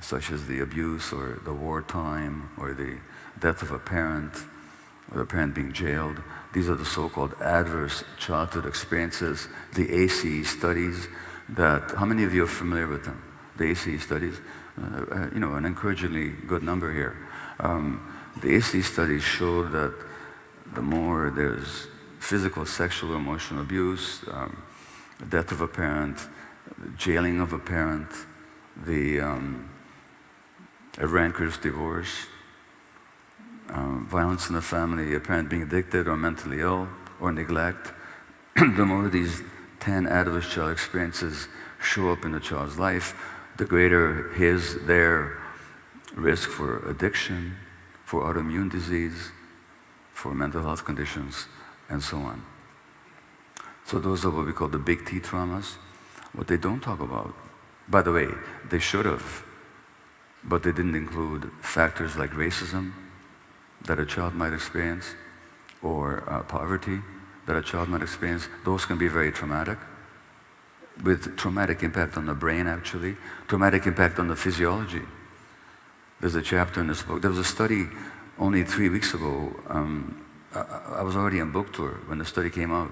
such as the abuse or the wartime or the death of a parent or the parent being jailed. These are the so-called adverse childhood experiences. The ACE studies that, how many of you are familiar with them? The ACE studies, an encouragingly good number here. The ACE studies show that the more there's physical, sexual, emotional abuse, the death of a parent, the jailing of a parent, a rancorous divorce, violence in the family, a parent being addicted or mentally ill or neglect, the more these 10 adverse child experiences show up in the child's life, the greater their risk for addiction, for autoimmune disease, for mental health conditions, and so on. So those are what we call the big T traumas. What they don't talk about, by the way, they should have, but they didn't include factors like racism that a child might experience, or poverty that a child might experience. Those can be very traumatic, with traumatic impact on the brain, actually, traumatic impact on the physiology. There's a chapter in this book. There was a study only 3 weeks ago. I was already on book tour when the study came out.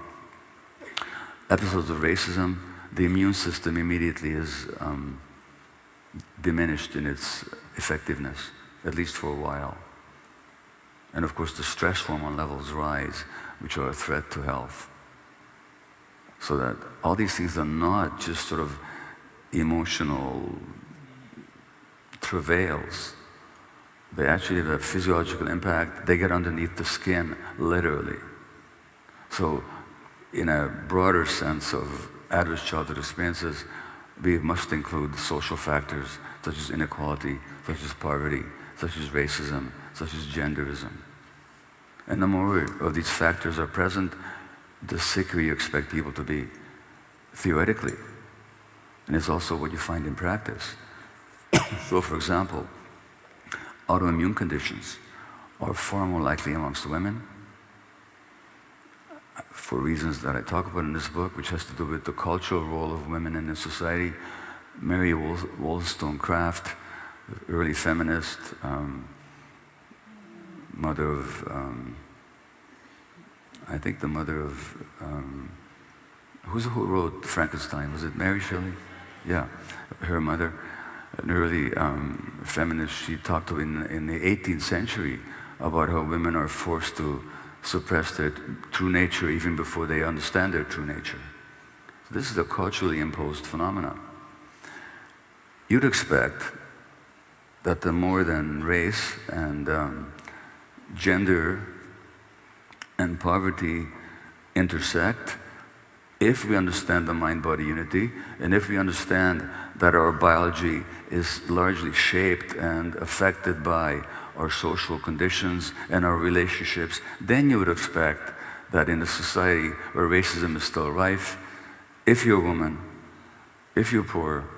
Episodes of racism, the immune system immediately is diminished in its effectiveness, at least for a while. And of course, the stress hormone levels rise, which are a threat to health. So that all these things are not just sort of emotional travails. They actually have a physiological impact. They get underneath the skin, literally. So in a broader sense of adverse childhood experiences, we must include social factors such as inequality, such as poverty, such as racism, such as genderism. And the more of these factors are present, the sicker you expect people to be, theoretically. And it's also what you find in practice. So, for example, autoimmune conditions are far more likely amongst women, for reasons that I talk about in this book, which has to do with the cultural role of women in this society. Mary Wollstonecraft, early feminist, mother of, I think the mother of, who wrote Frankenstein? Was it Mary Shelley? Yeah, her mother, an early feminist. She talked in the 18th century about how women are forced to suppress their true nature even before they understand their true nature. So this is a culturally imposed phenomenon. You'd expect that the more than race and gender and poverty intersect, if we understand the mind-body unity, and if we understand that our biology is largely shaped and affected by our social conditions and our relationships, then you would expect that in a society where racism is still rife, if you're a woman, if you're poor,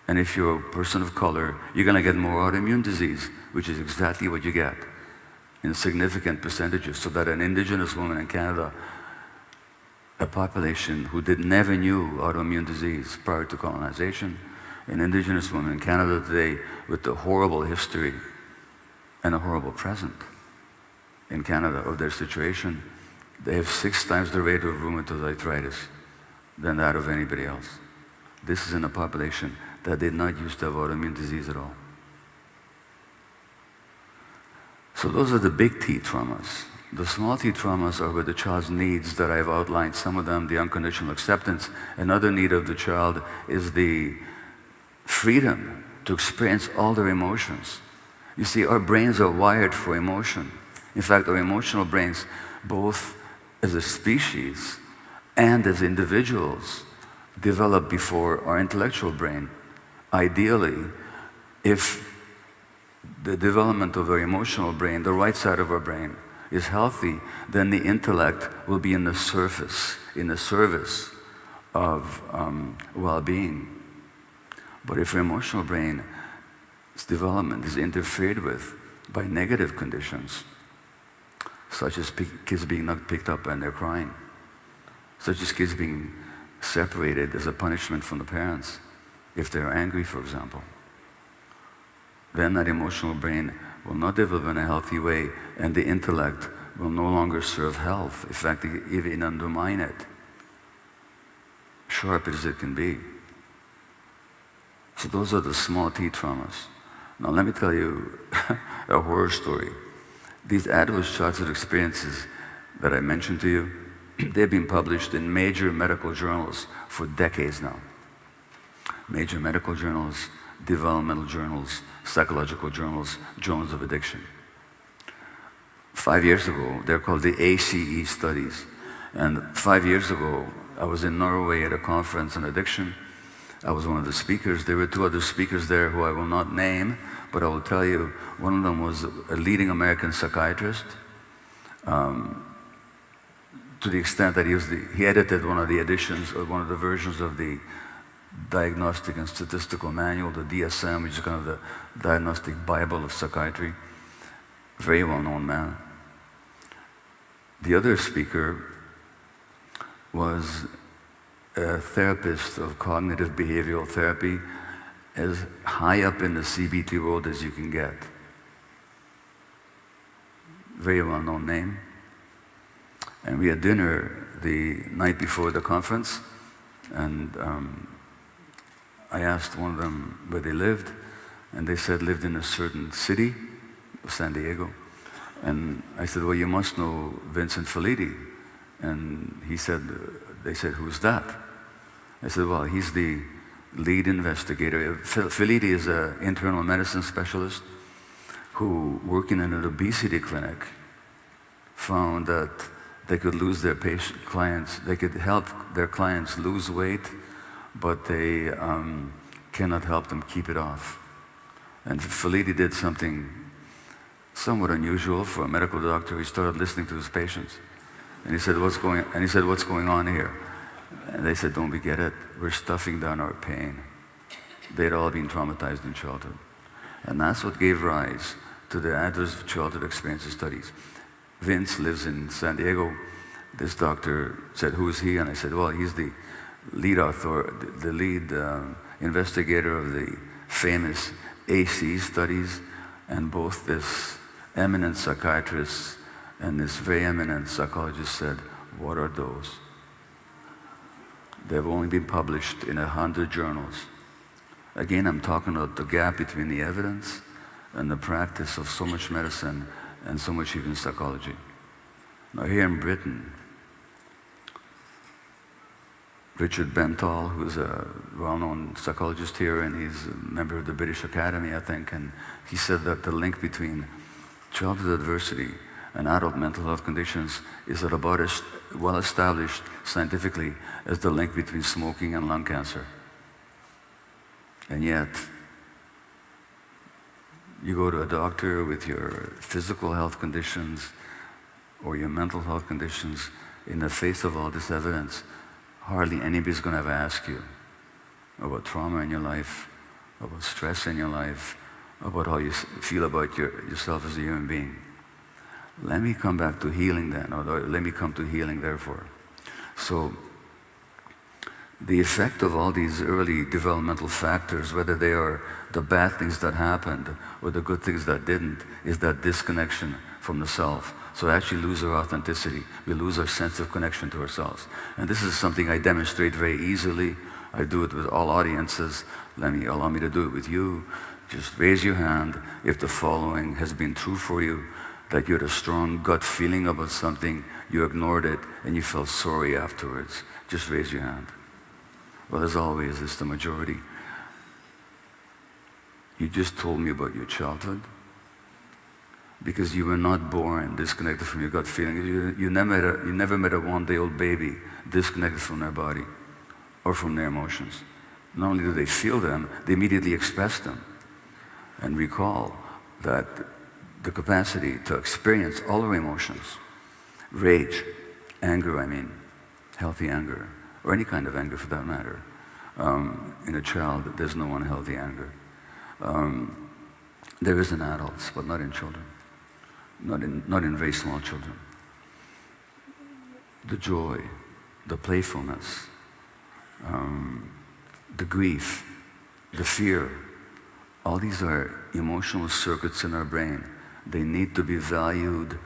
and if you're a person of color, you're going to get more autoimmune disease, which is exactly what you get in significant percentages. So that an indigenous woman in Canada, a population who never knew autoimmune disease prior to colonization, an indigenous woman in Canada today with the horrible history and a horrible present in Canada of their situation, they have 6 times the rate of rheumatoid arthritis than that of anybody else. This is in a population that did not used to have autoimmune disease at all. So those are the big T traumas. The small T traumas are where the child's needs that I've outlined, some of them the unconditional acceptance. Another need of the child is the freedom to experience all their emotions. You see, our brains are wired for emotion. In fact, our emotional brains, both as a species and as individuals, develop before our intellectual brain. Ideally, if the development of our emotional brain, the right side of our brain, is healthy, then the intellect will be in the service of well-being. But if our emotional brain's development is interfered with by negative conditions, such as kids being not picked up and they're crying, such as kids being separated as a punishment from the parents, if they're angry, for example, then that emotional brain will not develop in a healthy way, and the intellect will no longer serve health. In fact, even undermine it, sharp as it can be. So those are the small T traumas. Now let me tell you a horror story. These adverse childhood experiences that I mentioned to you, they've been published in major medical journals for decades now. Major medical journals, developmental journals, psychological journals, journals of addiction. 5 years ago, they're called the ACE studies. And 5 years ago, I was in Norway at a conference on addiction. I was one of the speakers. There were 2 other speakers there who I will not name, but I will tell you, one of them was a leading American psychiatrist, to the extent that he edited one of the editions, or one of the versions of the Diagnostic and Statistical Manual, the DSM, which is kind of the Diagnostic Bible of Psychiatry. Very well-known man. The other speaker was a therapist of cognitive behavioral therapy, as high up in the CBT world as you can get. Very well-known name. And we had dinner the night before the conference, and I asked one of them where they lived, and they said lived in a certain city, San Diego. And I said, well, you must know Vincent Felitti. And they said, who's that? I said, well, he's the lead investigator. Felitti is an internal medicine specialist who, working in an obesity clinic, found that they could lose their clients, they could help their clients lose weight, but they cannot help them keep it off. And Felitti did something Somewhat unusual for a medical doctor. He started listening to his patients. And he said, what's going on here? And they said, don't we get it? We're stuffing down our pain. They'd all been traumatized in childhood. And that's what gave rise to the adverse childhood experiences studies. Vince lives in San Diego. This doctor said, who is he? And I said, well, he's the lead author, the lead investigator of the famous AC studies. And both this eminent psychiatrist and this very eminent psychologist said, what are those? They've only been published in 100 journals. Again, I'm talking about the gap between the evidence and the practice of so much medicine and so much even psychology. Now here in Britain, Richard Bentall, who's a well-known psychologist here, and he's a member of the British Academy, I think, and he said that the link between childhood adversity and adult mental health conditions is about as well established scientifically as the link between smoking and lung cancer. And yet, you go to a doctor with your physical health conditions or your mental health conditions, in the face of all this evidence, hardly anybody's going to ever ask you about trauma in your life, about stress in your life, about how you feel about yourself as a human being. Let me come back to healing then, or let me come to healing therefore. So, the effect of all these early developmental factors, whether they are the bad things that happened or the good things that didn't, is that disconnection from the self. So we actually lose our authenticity. We lose our sense of connection to ourselves. And this is something I demonstrate very easily. I do it with all audiences. Allow me to do it with you. Just raise your hand if the following has been true for you, that you had a strong gut feeling about something, you ignored it, and you felt sorry afterwards. Just raise your hand. Well, as always, it's the majority. You just told me about your childhood because you were not born disconnected from your gut feeling. You never met a one-day-old baby disconnected from their body or from their emotions. Not only do they feel them, they immediately express them. And recall that the capacity to experience all our emotions, rage, anger, healthy anger, or any kind of anger for that matter. In a child, there's no unhealthy anger. There is in adults, but not in children. Not in very small children. The joy, the playfulness, the grief, the fear, all these are emotional circuits in our brain. They need to be valued,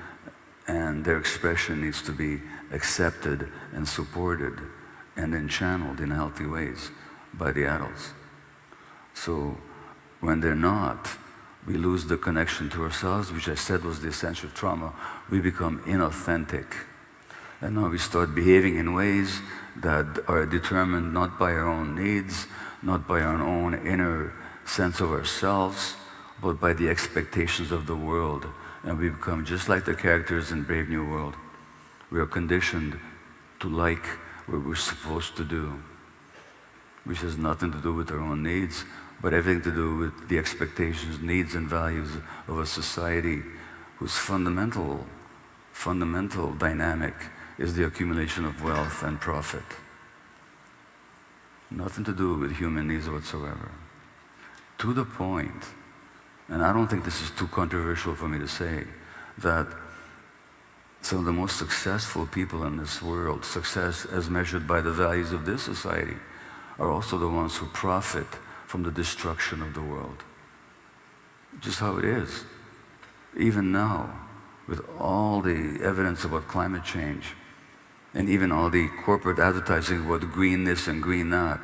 and their expression needs to be accepted and supported and then channeled in healthy ways by the adults. So when they're not, we lose the connection to ourselves, which I said was the essential trauma. We become inauthentic. And now we start behaving in ways that are determined not by our own needs, not by our own inner sense of ourselves, but by the expectations of the world. And we become just like the characters in Brave New World. We are conditioned to like what we're supposed to do, which has nothing to do with our own needs, but everything to do with the expectations, needs, and values of a society whose fundamental dynamic is the accumulation of wealth and profit. Nothing to do with human needs whatsoever. To the point, and I don't think this is too controversial for me to say, that some of the most successful people in this world, success as measured by the values of this society, are also the ones who profit from the destruction of the world. Just how it is. Even now, with all the evidence about climate change, and even all the corporate advertising about green this and green that,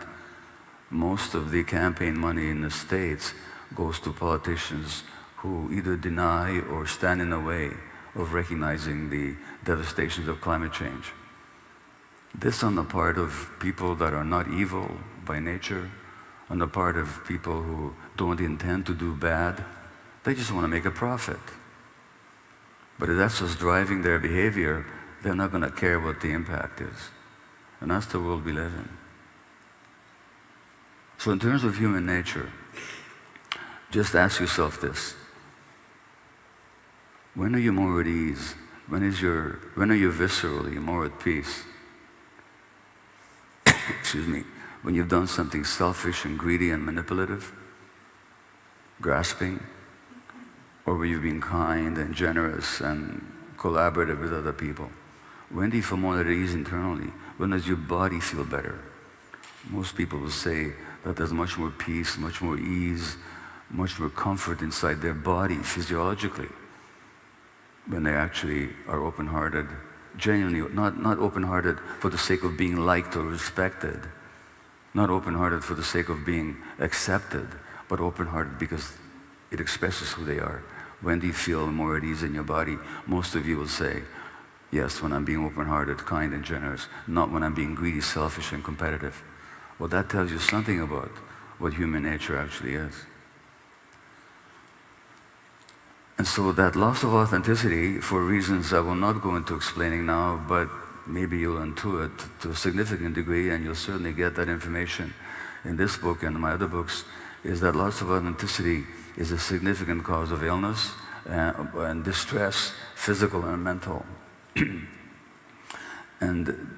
most of the campaign money in the States goes to politicians who either deny or stand in the way of recognizing the devastations of climate change. This on the part of people that are not evil by nature, on the part of people who don't intend to do bad. They just want to make a profit. But if that's what's driving their behavior, they're not going to care what the impact is. And that's the world we live in. So in terms of human nature, just ask yourself this. When are you more at ease? When are you viscerally more at peace? Excuse me. When you've done something selfish and greedy and manipulative, grasping, or when you've been kind and generous and collaborative with other people. When do you feel more at ease internally? When does your body feel better? Most people will say that there's much more peace, much more ease, much more comfort inside their body physiologically when they actually are open-hearted, genuinely, not open-hearted for the sake of being liked or respected, not open-hearted for the sake of being accepted, but open-hearted because it expresses who they are. When do you feel more at ease in your body? Most of you will say, yes, when I'm being open-hearted, kind and generous, not when I'm being greedy, selfish and competitive. Well, that tells you something about what human nature actually is. And so that loss of authenticity, for reasons I will not go into explaining now, but maybe you'll intuit to a significant degree, and you'll certainly get that information in this book and my other books, is that loss of authenticity is a significant cause of illness and distress, physical and mental. And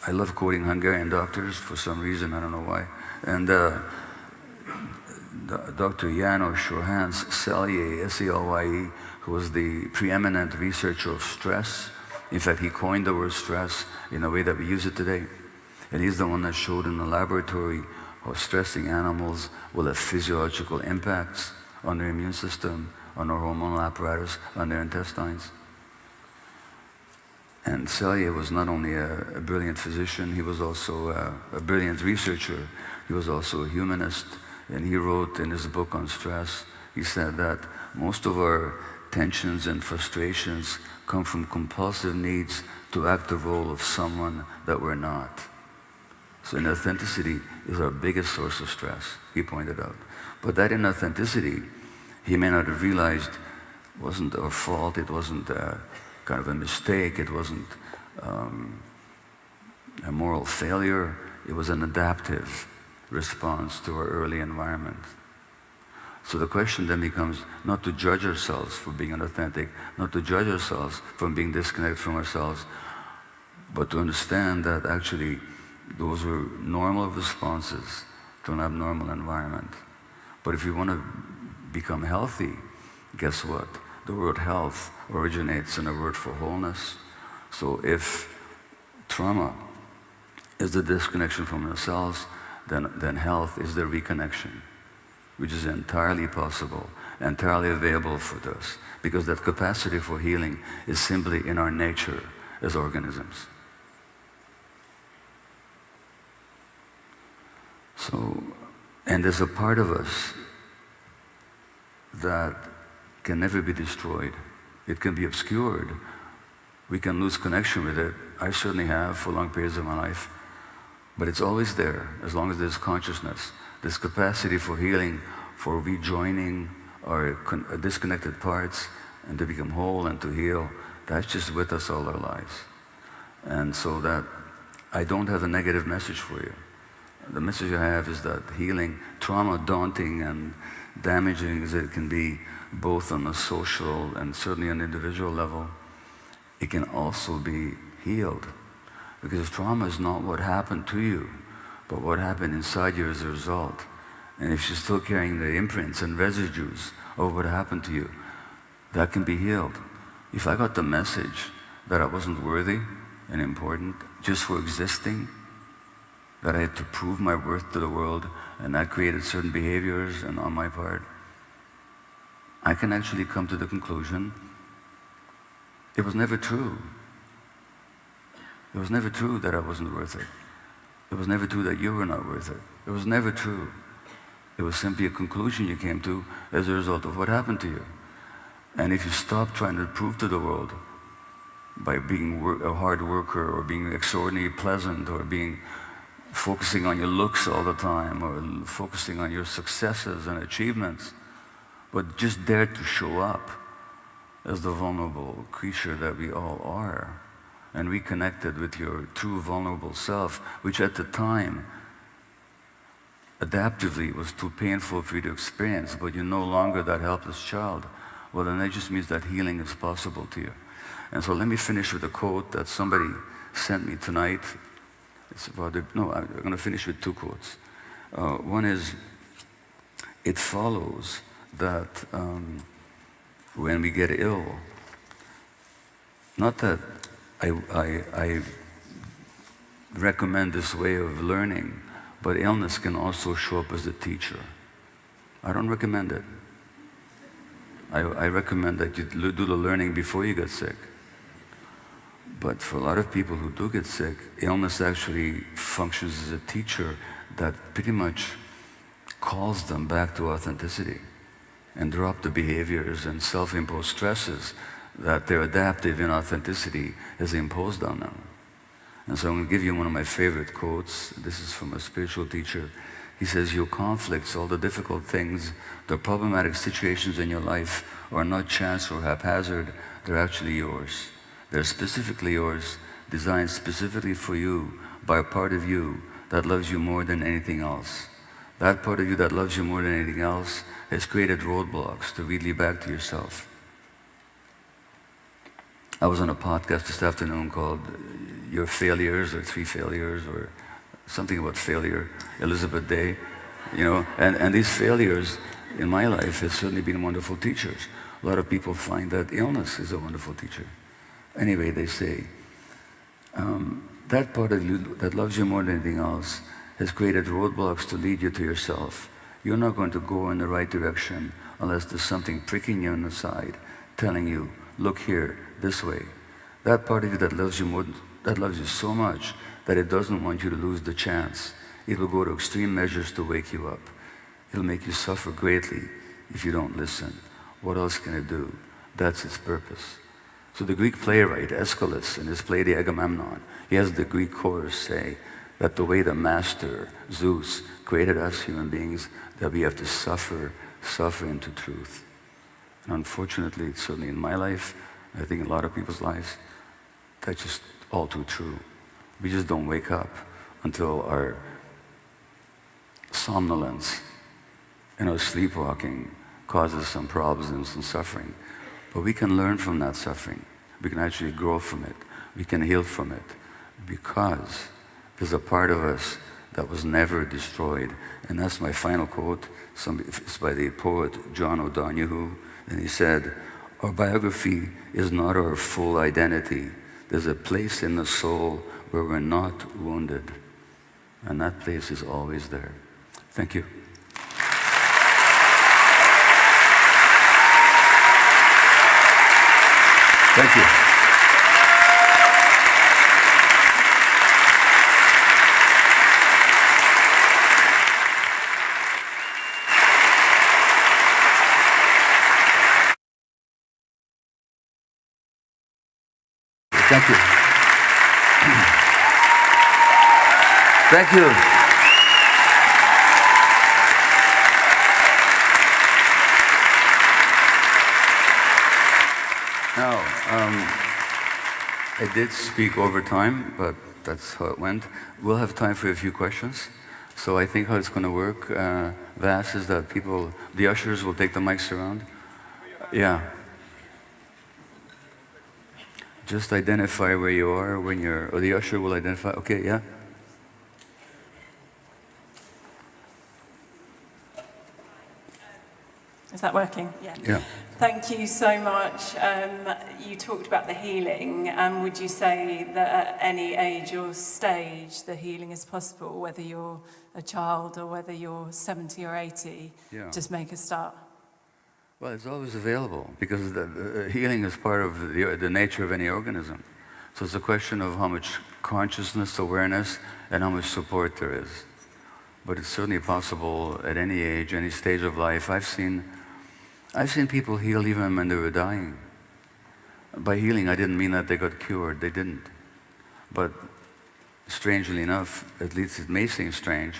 I love quoting Hungarian doctors for some reason, I don't know why. And Dr. János Hans Selye, S-E-L-Y-E, who was the preeminent researcher of stress. In fact, he coined the word stress in a way that we use it today. And he's the one that showed in the laboratory how stressing animals will have physiological impacts on their immune system, on their hormonal apparatus, on their intestines. And Selye was not only a brilliant physician, he was also a brilliant researcher. He was also a humanist. And he wrote in his book on stress, he said that most of our tensions and frustrations come from compulsive needs to act the role of someone that we're not. So inauthenticity is our biggest source of stress, he pointed out. But that inauthenticity, he may not have realized, wasn't our fault, it wasn't kind of a mistake, it wasn't a moral failure, it was an adaptive response to our early environment. So the question then becomes not to judge ourselves for being unauthentic, not to judge ourselves from being disconnected from ourselves, but to understand that actually those were normal responses to an abnormal environment. But if you want to become healthy, guess what? The word health originates in a word for wholeness. So if trauma is the disconnection from ourselves, then health is the reconnection, which is entirely possible, entirely available for us, because that capacity for healing is simply in our nature as organisms. So, and there's a part of us that can never be destroyed. It can be obscured. We can lose connection with it. I certainly have for long periods of my life. But it's always there, as long as there's consciousness. This capacity for healing, for rejoining our disconnected parts, and to become whole and to heal, that's just with us all our lives. And so that I don't have a negative message for you. The message I have is that healing, trauma, daunting and damaging as it can be, both on a social and certainly on an individual level, it can also be healed. Because trauma is not what happened to you, but what happened inside you as a result. And if you're still carrying the imprints and residues of what happened to you, that can be healed. If I got the message that I wasn't worthy and important just for existing, that I had to prove my worth to the world, and that created certain behaviors and on my part, I can actually come to the conclusion it was never true. It was never true that I wasn't worth it. It was never true that you were not worth it. It was never true. It was simply a conclusion you came to as a result of what happened to you. And if you stop trying to prove to the world by being a hard worker or being extraordinarily pleasant or focusing on your looks all the time or focusing on your successes and achievements, but just dare to show up as the vulnerable creature that we all are, and reconnected with your true vulnerable self, which at the time, adaptively, was too painful for you to experience, but you're no longer that helpless child. well, then that just means that healing is possible to you. And so let me finish with a quote that somebody sent me tonight. It's about I'm going to finish with two quotes. One is, it follows that when we get ill, not that I recommend this way of learning, but illness can also show up as a teacher. I don't recommend it. I recommend that you do the learning before you get sick. But for a lot of people who do get sick, illness actually functions as a teacher that pretty much calls them back to authenticity and drop the behaviors and self-imposed stresses that their adaptive inauthenticity has imposed on them. And so I'm going to give you one of my favorite quotes. This is from a spiritual teacher. He says, your conflicts, all the difficult things, the problematic situations in your life are not chance or haphazard, they're actually yours. They're specifically yours, designed specifically for you by a part of you that loves you more than anything else. That part of you that loves you more than anything else has created roadblocks to lead you back to yourself. I was on a podcast this afternoon called Your Failures, or Three Failures, or something about failure, Elizabeth Day, and these failures in my life have certainly been wonderful teachers. A lot of people find that illness is a wonderful teacher. Anyway, they say, that part of you that loves you more than anything else has created roadblocks to lead you to yourself. You're not going to go in the right direction unless there's something pricking you on the side, telling you, look here, this way. That part of you that loves you so much that it doesn't want you to lose the chance. It will go to extreme measures to wake you up. It'll make you suffer greatly if you don't listen. What else can it do? That's its purpose. So the Greek playwright Aeschylus, in his play The Agamemnon, he has the Greek chorus say that the way the master, Zeus, created us human beings, that we have to suffer into truth. And unfortunately, it's certainly in my life, I think in a lot of people's lives, that's just all too true. We just don't wake up until our somnolence and our sleepwalking causes some problems and some suffering. But we can learn from that suffering. We can actually grow from it. We can heal from it because there's a part of us that was never destroyed. And that's my final quote. It's by the poet John O'Donohue. And he said, our biography is not our full identity. There's a place in the soul where we're not wounded. And that place is always there. Thank you. Thank you. Thank you. Thank you. Now, I did speak over time, but that's how it went. We'll have time for a few questions. So I think how it's going to work, Vas, is that the ushers will take the mics around. Yeah. Just identify where you are or the usher will identify. Okay, yeah? Is that working? Yeah. Yeah. Thank you so much. You talked about the healing. Would you say that at any age or stage, the healing is possible, whether you're a child or whether you're 70 or 80? Yeah. Just make a start. Well, it's always available because the healing is part of the nature of any organism. So it's a question of how much consciousness, awareness, and how much support there is. But it's certainly possible at any age, any stage of life. I've seen people heal even when they were dying. By healing, I didn't mean that they got cured. They didn't. But strangely enough, at least it may seem strange,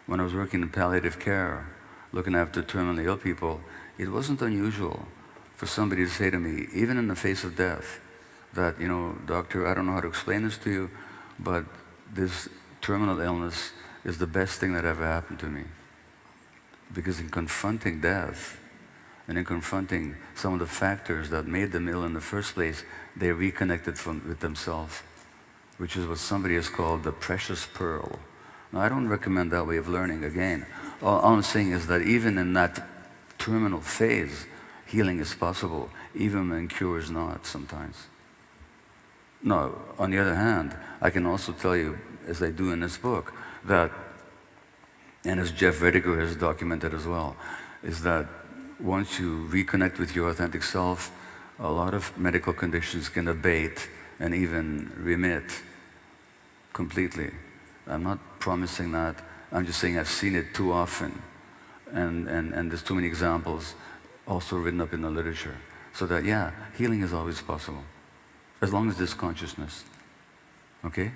when I was working in palliative care, looking after terminally ill people, it wasn't unusual for somebody to say to me, even in the face of death, that, doctor, I don't know how to explain this to you, but this terminal illness is the best thing that ever happened to me. Because in confronting death, And in confronting some of the factors that made them ill in the first place, they reconnected with themselves, which is what somebody has called the precious pearl. Now, I don't recommend that way of learning again. All I'm saying is that even in that terminal phase, healing is possible, even when cure is not sometimes. Now, on the other hand, I can also tell you, as I do in this book, that, and as Jeff Rediger has documented as well, is that once you reconnect with your authentic self, a lot of medical conditions can abate and even remit completely. I'm not promising that. I'm just saying I've seen it too often. And there's too many examples also written up in the literature. So that, yeah, healing is always possible, as long as there's consciousness. Okay?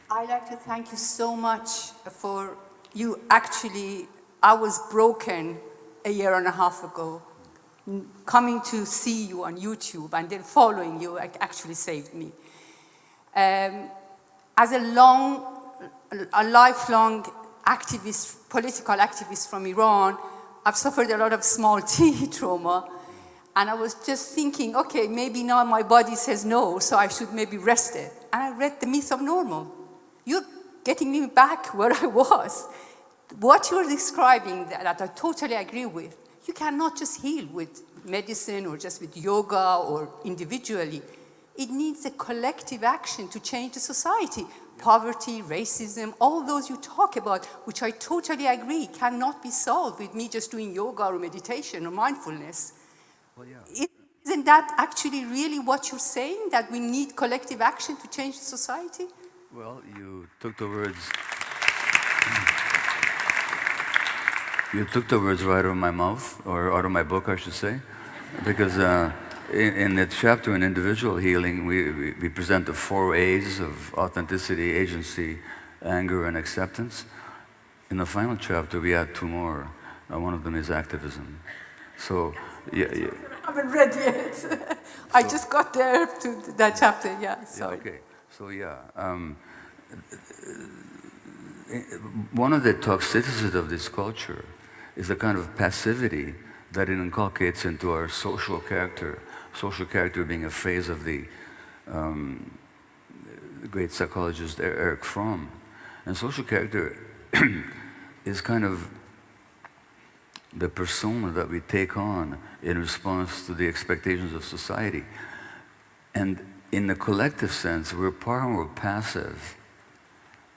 I'd like to thank you so much for you actually, I was broken a year and a half ago. Coming to see you on YouTube and then following you actually saved me. As a lifelong activist, political activist from Iran, I've suffered a lot of small t trauma. And I was just thinking, okay, maybe now my body says no, so I should maybe rest it. And I read The Myth of Normal. You're getting me back where I was. What you're describing that I totally agree with, you cannot just heal with medicine or just with yoga or individually. It needs a collective action to change the society. Poverty, racism, all those you talk about, which I totally agree, cannot be solved with me just doing yoga or meditation or mindfulness. Well, yeah. Isn't that actually really what you're saying, that we need collective action to change the society? Well, you took the words. You took the words right out of my mouth, or out of my book, I should say, because in the chapter on individual healing, we present the 4 A's of authenticity, agency, anger, and acceptance. In the final chapter, we add 2 more. One of them is activism. So, yeah. I haven't read yet. I just got there to that chapter, yeah, sorry. Yeah, okay, so yeah. One of the toxicities of this culture is the kind of passivity that it inculcates into our social character being a phrase of the great psychologist Erich Fromm. And social character is kind of the persona that we take on in response to the expectations of society. And in the collective sense, we're far more passive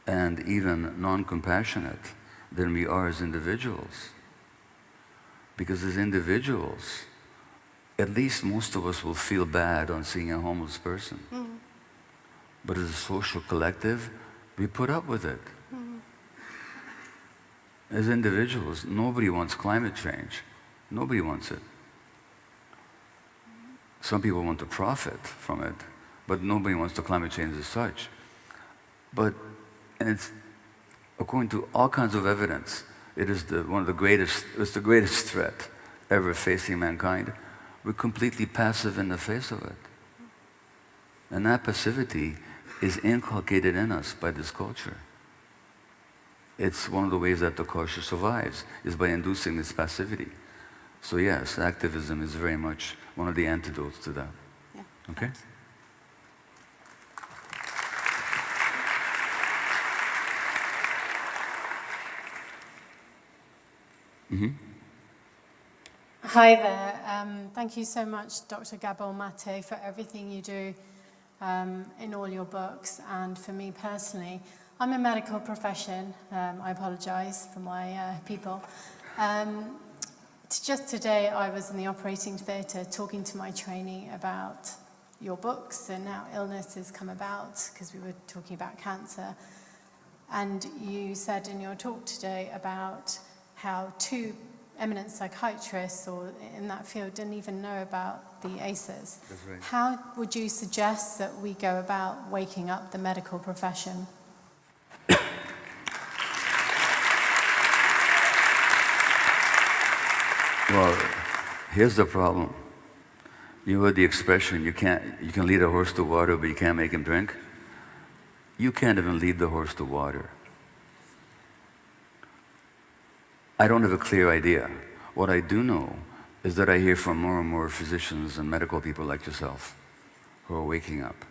and even non-compassionate than we are as individuals. Because as individuals, at least most of us will feel bad on seeing a homeless person. Mm-hmm. But as a social collective, we put up with it. Mm-hmm. As individuals, nobody wants climate change. Nobody wants it. Some people want to profit from it, but nobody wants the climate change as such. And it's, according to all kinds of evidence, it is the greatest threat ever facing mankind. We're completely passive in the face of it. And that passivity is inculcated in us by this culture. It's one of the ways that the culture survives, is by inducing this passivity. So yes, activism is very much one of the antidotes to that. Yeah. Okay? Mm-hmm. Hi there. Thank you so much, Dr. Gabor Mate, for everything you do in all your books, and for me personally. I'm a medical profession. I apologize for my people. Just today, I was in the operating theatre talking to my trainee about your books and how illness has come about, because we were talking about cancer. And you said in your talk today about how 2 eminent psychiatrists or in that field didn't even know about the ACEs. That's right. How would you suggest that we go about waking up the medical profession? Well, here's the problem. You heard the expression, you can lead a horse to water, but you can't make him drink. You can't even lead the horse to water. I don't have a clear idea. What I do know is that I hear from more and more physicians and medical people like yourself who are waking up.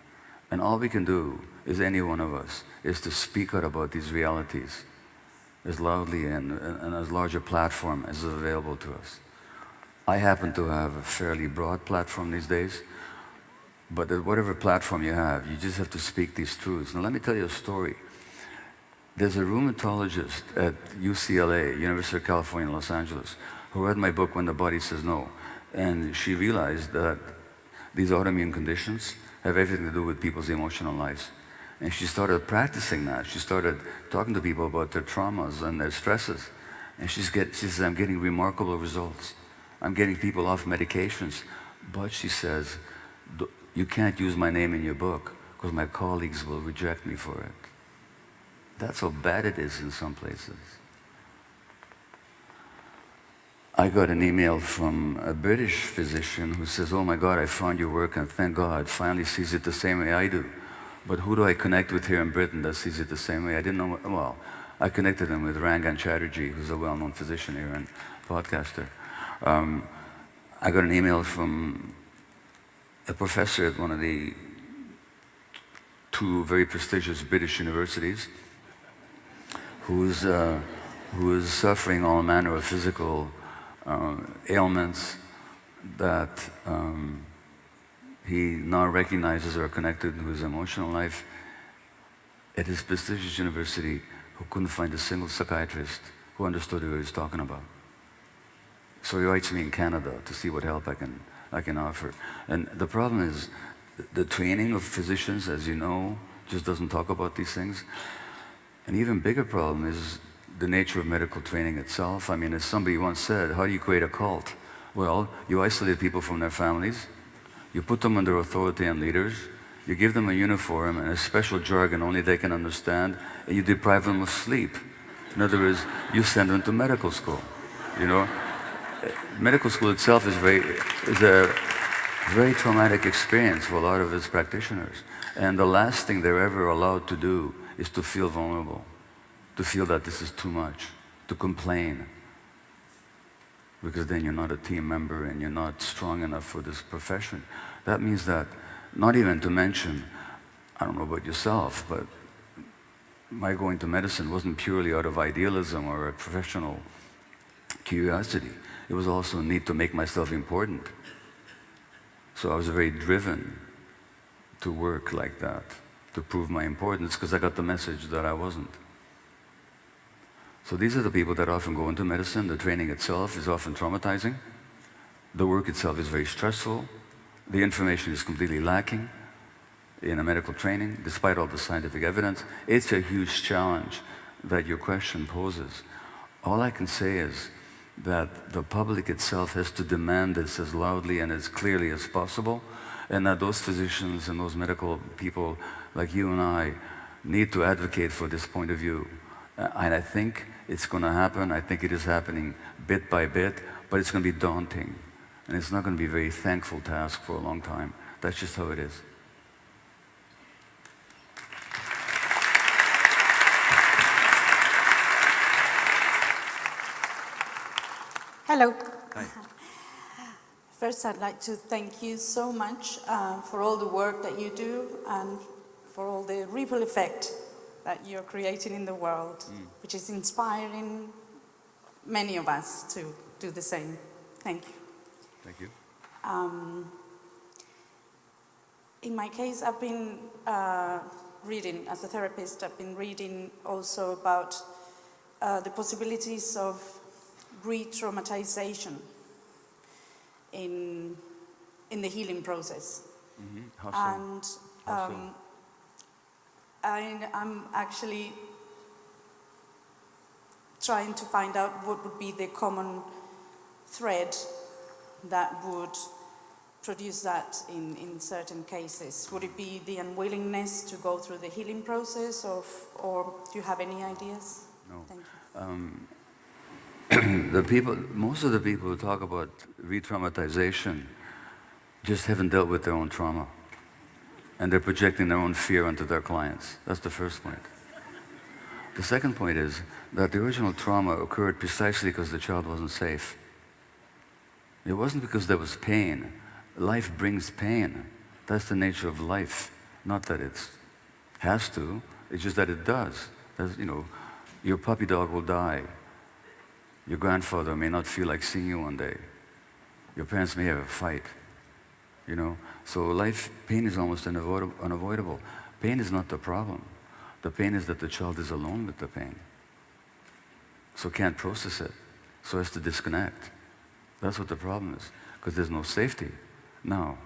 And all we can do is, any one of us, is to speak out about these realities as loudly and as large a platform as is available to us. I happen to have a fairly broad platform these days, but at whatever platform you have, you just have to speak these truths. Now let me tell you a story. There's a rheumatologist at UCLA, University of California, Los Angeles, who read my book, When the Body Says No, and she realized that these autoimmune conditions have everything to do with people's emotional lives. And she started practicing that. She started talking to people about their traumas and their stresses. And she says, I'm getting remarkable results. I'm getting people off medications. But she says, you can't use my name in your book because my colleagues will reject me for it. That's how bad it is in some places. I got an email from a British physician who says, oh my God, I found your work and thank God, finally sees it the same way I do. But who do I connect with here in Britain that sees it the same way? I didn't know, well, I connected him with Rangan Chatterjee, who's a well-known physician here and podcaster. I got an email from a professor at one of the two very prestigious British universities who is suffering all manner of physical ailments that he now recognizes are connected to his emotional life at his prestigious university, who couldn't find a single psychiatrist who understood what he was talking about. So he writes me in Canada to see what help I can offer. And the problem is, the training of physicians, as you know, just doesn't talk about these things. An even bigger problem is the nature of medical training itself. I mean, as somebody once said, how do you create a cult? Well, you isolate people from their families, you put them under authority and leaders, you give them a uniform and a special jargon only they can understand, and you deprive them of sleep. In other words, you send them to medical school, you know? Medical school itself is a very traumatic experience for a lot of its practitioners. And the last thing they're ever allowed to do is to feel vulnerable, to feel that this is too much, to complain. Because then you're not a team member and you're not strong enough for this profession. That means that, not even to mention, I don't know about yourself, but my going to medicine wasn't purely out of idealism or a professional curiosity. It was also a need to make myself important. So I was very driven to work like that, to prove my importance, because I got the message that I wasn't. So these are the people that often go into medicine. The training itself is often traumatizing. The work itself is very stressful. The information is completely lacking in a medical training, despite all the scientific evidence. It's a huge challenge that your question poses. All I can say is that the public itself has to demand this as loudly and as clearly as possible, and that those physicians and those medical people like you and I need to advocate for this point of view. And I think it's going to happen. I think it is happening bit by bit, but it's going to be daunting. And it's not going to be a very thankful task for a long time. That's just how it is. Hello. Hi. First, I'd like to thank you so much for all the work that you do and for all the ripple effect that you're creating in the world, which is inspiring many of us to do the same. Thank you. Thank you. In my case, I've been reading, as a therapist, I've been reading also about the possibilities of re-traumatization in the healing process. Mm-hmm. How so? And I'm actually trying to find out what would be the common thread that would produce that in certain cases. Would it be the unwillingness to go through the healing process, or do you have any ideas? No. Thank you. Most of the people who talk about re-traumatization just haven't dealt with their own trauma. And they're projecting their own fear onto their clients. That's the first point. The second point is that the original trauma occurred precisely because the child wasn't safe. It wasn't because there was pain. Life brings pain. That's the nature of life. Not that it has to, it's just that it does. You know, your puppy dog will die. Your grandfather may not feel like seeing you one day. Your parents may have a fight. You know, so pain is almost unavoidable. Pain is not the problem. The pain is that the child is alone with the pain. So can't process it. So has to disconnect. That's what the problem is, because there's no safety. Now,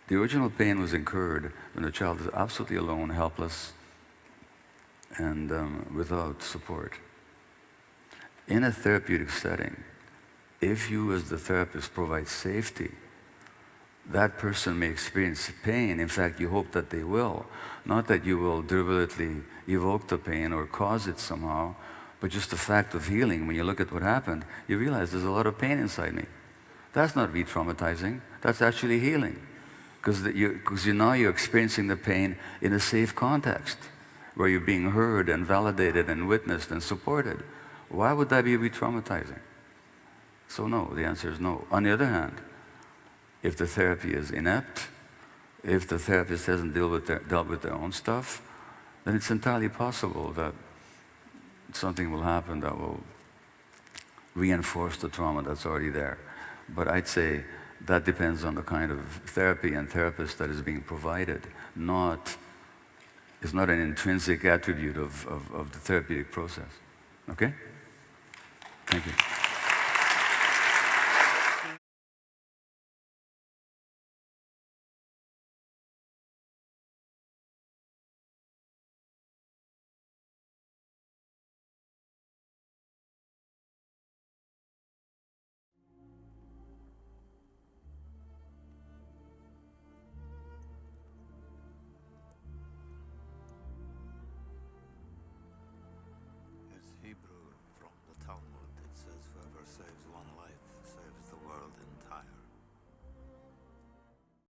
the original pain was incurred when the child is absolutely alone, helpless, and without support. In a therapeutic setting, if you as the therapist provide safety, that person may experience pain. In fact, you hope that they will. Not that you will deliberately evoke the pain or cause it somehow, but just the fact of healing. When you look at what happened, you realize there's a lot of pain inside me. That's not re-traumatizing. That's actually healing. Because now you're experiencing the pain in a safe context, where you're being heard and validated and witnessed and supported. Why would that be re-traumatizing? So no, the answer is no. On the other hand, if the therapy is inept, if the therapist hasn't dealt with their own stuff, then it's entirely possible that something will happen that will reinforce the trauma that's already there. But I'd say that depends on the kind of therapy and therapist that is being provided. It's not an intrinsic attribute of the therapeutic process. Okay? Thank you.